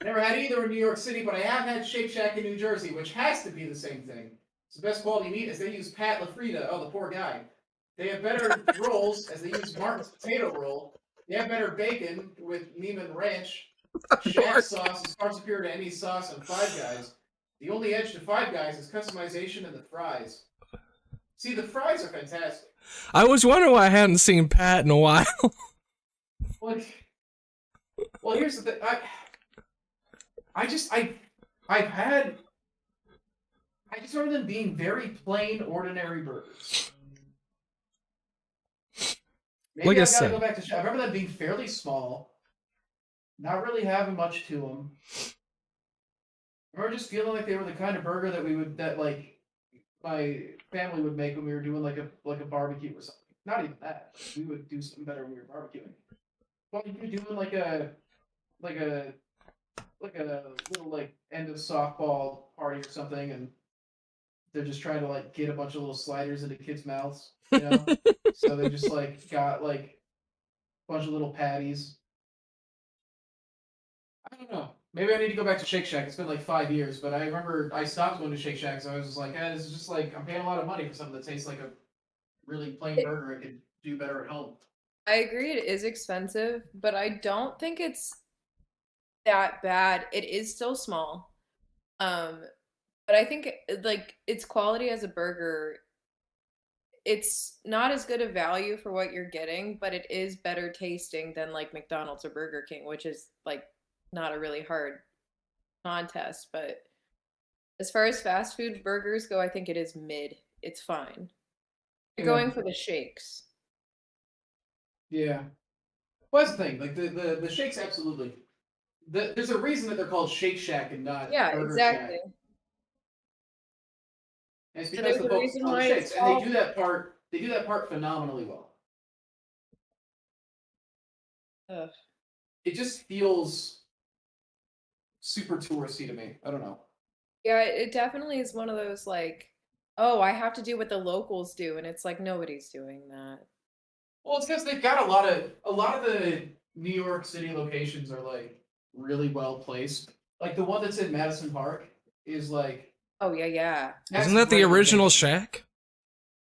Never had either in New York City, but I have had Shake Shack in New Jersey, which has to be the same thing. It's the best quality meat as they use Pat LaFrida. Oh, the poor guy. They have better rolls as they use Martin's potato roll. They have better bacon with Neiman Ranch. Shack sauce is far superior to any sauce on Five Guys. The only edge to Five Guys is customization and the fries. See, the fries are fantastic. I was wondering why I hadn't seen Pat in a while. Well, here's the thing. I just remember them being very plain, ordinary burgers. Maybe Like I I gotta said. go back to. I remember them being fairly small, not really having much to them. I remember just feeling like they were the kind of burger that my family would make when we were doing like a barbecue or something. Not even that. We would do something better when we were barbecuing. Well, you're doing like a like a little like end of softball party or something, and they're just trying to like get a bunch of little sliders into kids' mouths, you know. So they just like got like a bunch of little patties. I don't know. Maybe I need to go back to Shake Shack. It's been like 5 years, but I remember I stopped going to Shake Shack, so I was just like, this is just like I'm paying a lot of money for something that tastes like a really plain burger. I could do better at home. I agree it is expensive, but I don't think it's that bad. It is still small. But I think like its quality as a burger, it's not as good a value for what you're getting, but it is better tasting than like McDonald's or Burger King, which is like not a really hard contest. But as far as fast food burgers go, I think it is mid. It's fine. You're Yeah. going for the shakes. Yeah. Well, that's the thing. Like the shakes, absolutely. There's a reason that they're called Shake Shack and not Yeah, Burger exactly. Shack. And it's And because there's the a focus reason on the why shakes, it's and they called. do that part. They do that part phenomenally well. Ugh. It just feels super touristy to me. I don't know. Yeah, it definitely is one of those like, oh, I have to do what the locals do, and it's like nobody's doing that. Well, it's because they've got a lot of the New York City locations are like really well placed. Like the one that's in Madison Park is like Oh yeah, yeah. that's Isn't a that the great original location. shack?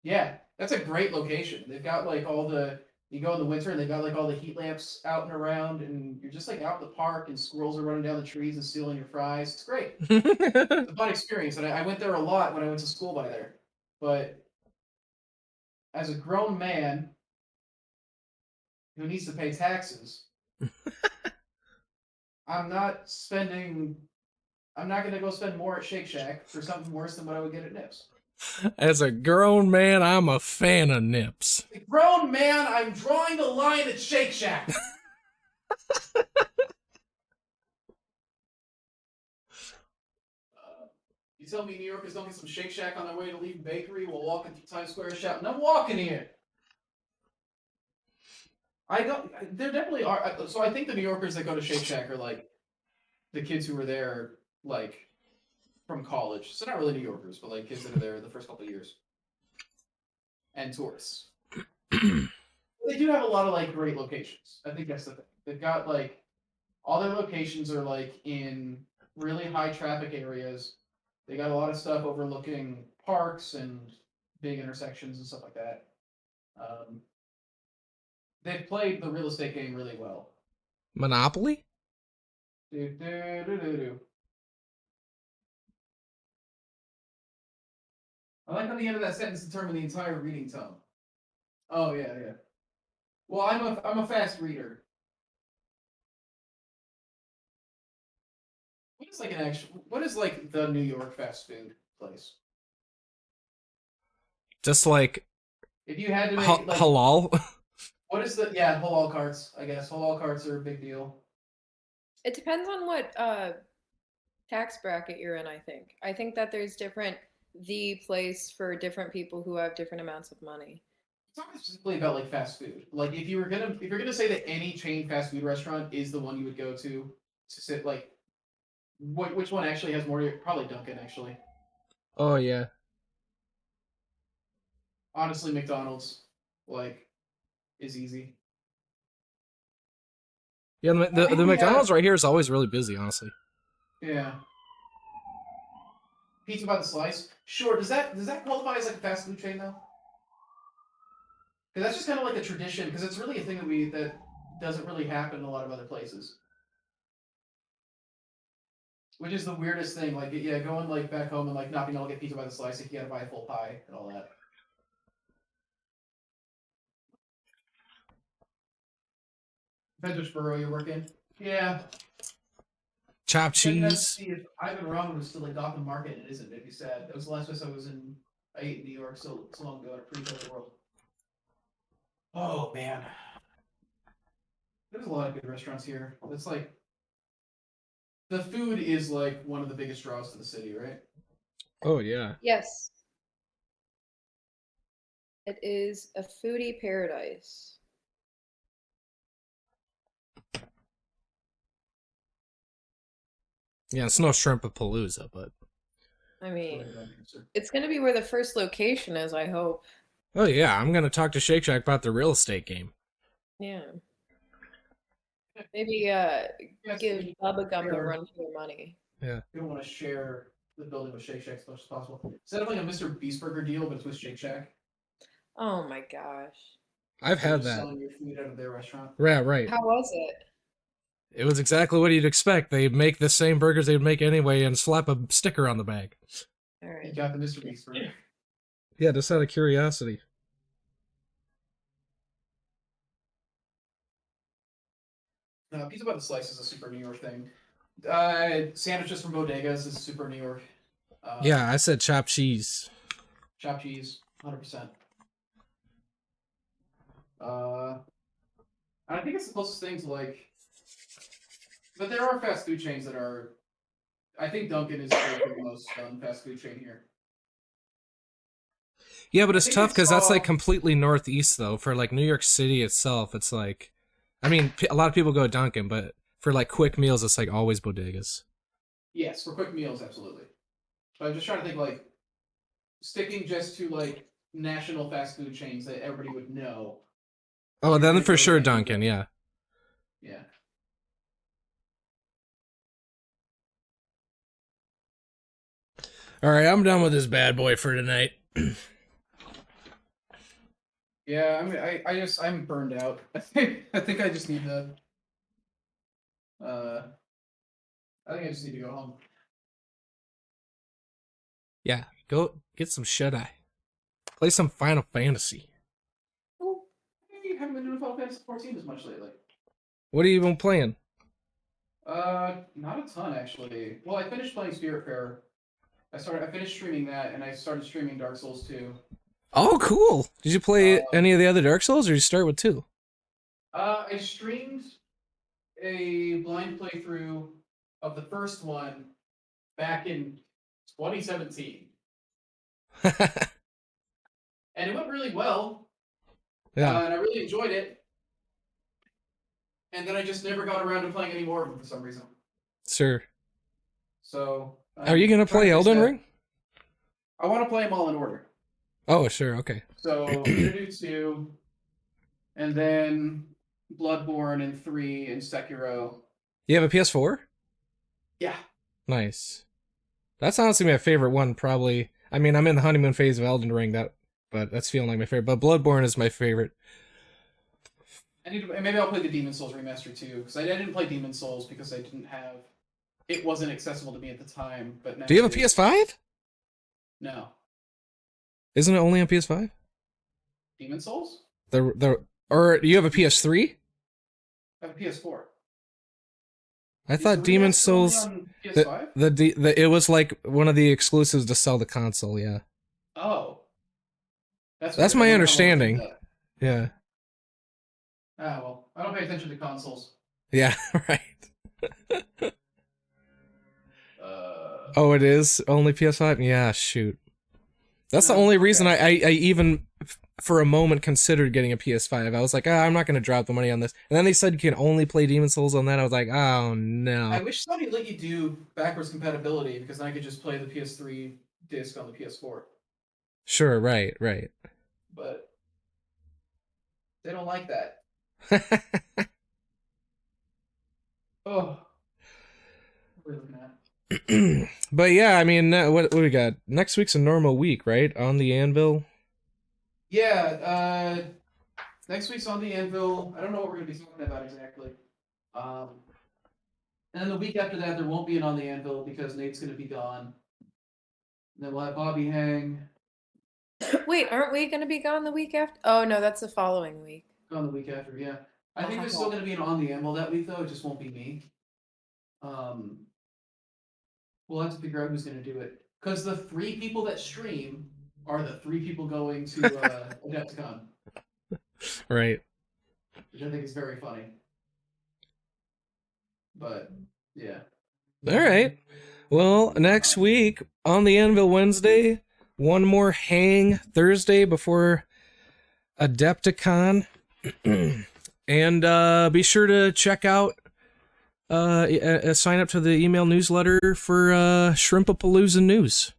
Yeah, that's a great location. They've got like all the you go in the winter and they've got like all the heat lamps out and around, and you're just like out in the park, and squirrels are running down the trees and stealing your fries. It's great. It's a fun experience, and I went there a lot when I went to school by there. But as a grown man who needs to pay taxes, I'm not spending. I'm not going to go spend more at Shake Shack for something worse than what I would get at Nips. As a grown man, I'm a fan of Nips. As a grown man, I'm drawing the line at Shake Shack. You tell me New Yorkers don't get some Shake Shack on their way to leave bakery while walking through Times Square shouting, "I'm walking here." I don't. There definitely are. So I think the New Yorkers that go to Shake Shack are like the kids who were there, like from college. So not really New Yorkers, but like kids that are there the first couple of years, and tourists. They do have a lot of like great locations. I think that's the thing. They've got like all their locations are like in really high traffic areas. They got a lot of stuff overlooking parks and big intersections and stuff like that. Um, they've played the real estate game really well. Monopoly? Do, do, do, do, do. I like how the end of that sentence determined the entire reading tone. Oh yeah, yeah. Well, I'm a fast reader. What is like the New York fast food place? Just like If you had to make like halal? what is the halal carts, I guess. Halal carts are a big deal. It depends on what tax bracket you're in, I think. I think that there's the place for different people who have different amounts of money. It's not specifically about like fast food. Like if you're gonna say that any chain fast food restaurant is the one you would go to sit like which one actually has more probably Dunkin' actually. Oh yeah. Honestly, McDonald's like is easy. Yeah, the McDonald's right here is always really busy, honestly. Yeah. Pizza by the slice. Sure. Does that qualify as like a fast food chain though? Because that's just kind of like a tradition. Because it's really a thing that doesn't really happen in a lot of other places. Which is the weirdest thing. Like yeah, going like back home and like not being able to get pizza by the slice, like you gotta buy a full pie and all that. Venturesboro, you're working? Yeah. Chopped cheese. See if Ivan Ramen was still like Gotham Market, and it isn't. It'd be sad. That was the last place I ate in New York so long ago in a pre-COVID world. Oh man, there's a lot of good restaurants here. It's like the food is like one of the biggest draws to the city, right? Oh yeah. Yes. It is a foodie paradise. Yeah, it's no Shrimpapalooza, but I mean, it's going to be where the first location is, I hope. oh yeah, I'm gonna talk to Shake Shack about the real estate game. Yeah. Maybe give Bubba Gump a run for your money. Yeah. You don't want to share the building with Shake Shack as much as possible. Instead of like a Mr. Beast Burger deal, but it's with Shake Shack. Oh my gosh. I've had that. Selling your food out of their restaurant. Yeah, right. How was it? It was exactly what you'd expect. They make the same burgers they'd make anyway and slap a sticker on the bag. All right. You got the Mr. Beast Burger. Yeah, just out of curiosity. Pizza by the slice is a super New York thing. Sandwiches from bodegas is super New York. Yeah, I said chopped cheese. Chopped cheese, 100%. I think it's the closest thing to like. But there are fast food chains that are. I think Dunkin' is the most fast food chain here. Yeah, but it's think tough I because that's saw- like completely northeast though. For like New York City itself, it's like, I mean, a lot of people go Dunkin', but for like quick meals, it's like always bodegas. Yes, for quick meals, absolutely. But I'm just trying to think like sticking just to like national fast food chains that everybody would know. Oh, You're then gonna for go sure to Dunkin', yeah. Yeah. All right, I'm done with this bad boy for tonight. Yeah, I mean, I'm burned out. I think I just need to. I think I just need to go home. Yeah, go get some shut-eye. Play some Final Fantasy. Oh, I haven't been doing Final Fantasy 14 as much lately. What are you even playing? Not a ton actually. Well, I finished playing Spiritfarer. I finished streaming that, and I started streaming Dark Souls 2. Oh, cool. Did you play any of the other Dark Souls, or did you start with 2? I streamed a blind playthrough of the first one back in 2017, and it went really well. Yeah, And I really enjoyed it. And then I just never got around to playing any more of them for some reason. sure. So, Are you gonna play Elden Ring? I want to play them all in order. Oh, sure. Okay. So I'm gonna do 2, and then Bloodborne and 3 and Sekiro. You have a PS4? Yeah. Nice. That's honestly my favorite one, probably. I mean, I'm in the honeymoon phase of Elden Ring, but that's feeling like my favorite. But Bloodborne is my favorite. Maybe I'll play the Demon Souls remaster too, because I didn't play Demon Souls because it wasn't accessible to me at the time. But now Do you have a it is. PS5? No. Isn't it only on PS5? Demon Souls? Or do you have a PS3? I have a PS4. I Is thought the Demon remaster only Souls on PS5? it was like one of the exclusives to sell the console, yeah. Oh. That's weird. my I wonder how long it understanding. did that. Yeah. Ah, well, I don't pay attention to consoles. Yeah, right. Uh, Oh, it is only PS5? Yeah, shoot. That's the No, only reason okay. I even for a moment considered getting a PS5. I was like, I'm not going to drop the money on this. And then they said you can only play Demon Souls on that. I was like, oh I no. wish Sony let you do backwards compatibility, because then I could just play the PS3 disc on the PS4. Sure, right. But they don't like that. Oh. What are we looking at? But yeah, I mean, what do we got? Next week's a normal week, right? On the anvil. Yeah, next week's on the Anvil. I don't know what we're going to be talking about exactly. And then the week after that, there won't be an On the Anvil because Nate's going to be gone. And then we'll have Bobby hang Wait, aren't we going to be gone the week after? Oh, no, that's the following week. on the week after, yeah. I think there's still going to be an On the Anvil that week, though. It just won't be me. We'll have to figure out who's going to do it. Because the 3 people that stream are the 3 people going to Adepticon, Right. which I think is very funny. But, yeah. All right. Well, next week on the Anvil Wednesday, one more hang Thursday before Adepticon. And be sure to check out, sign up to the email newsletter for Shrimpapalooza news.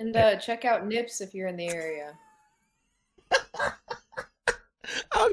And check out Nips if you're in the area.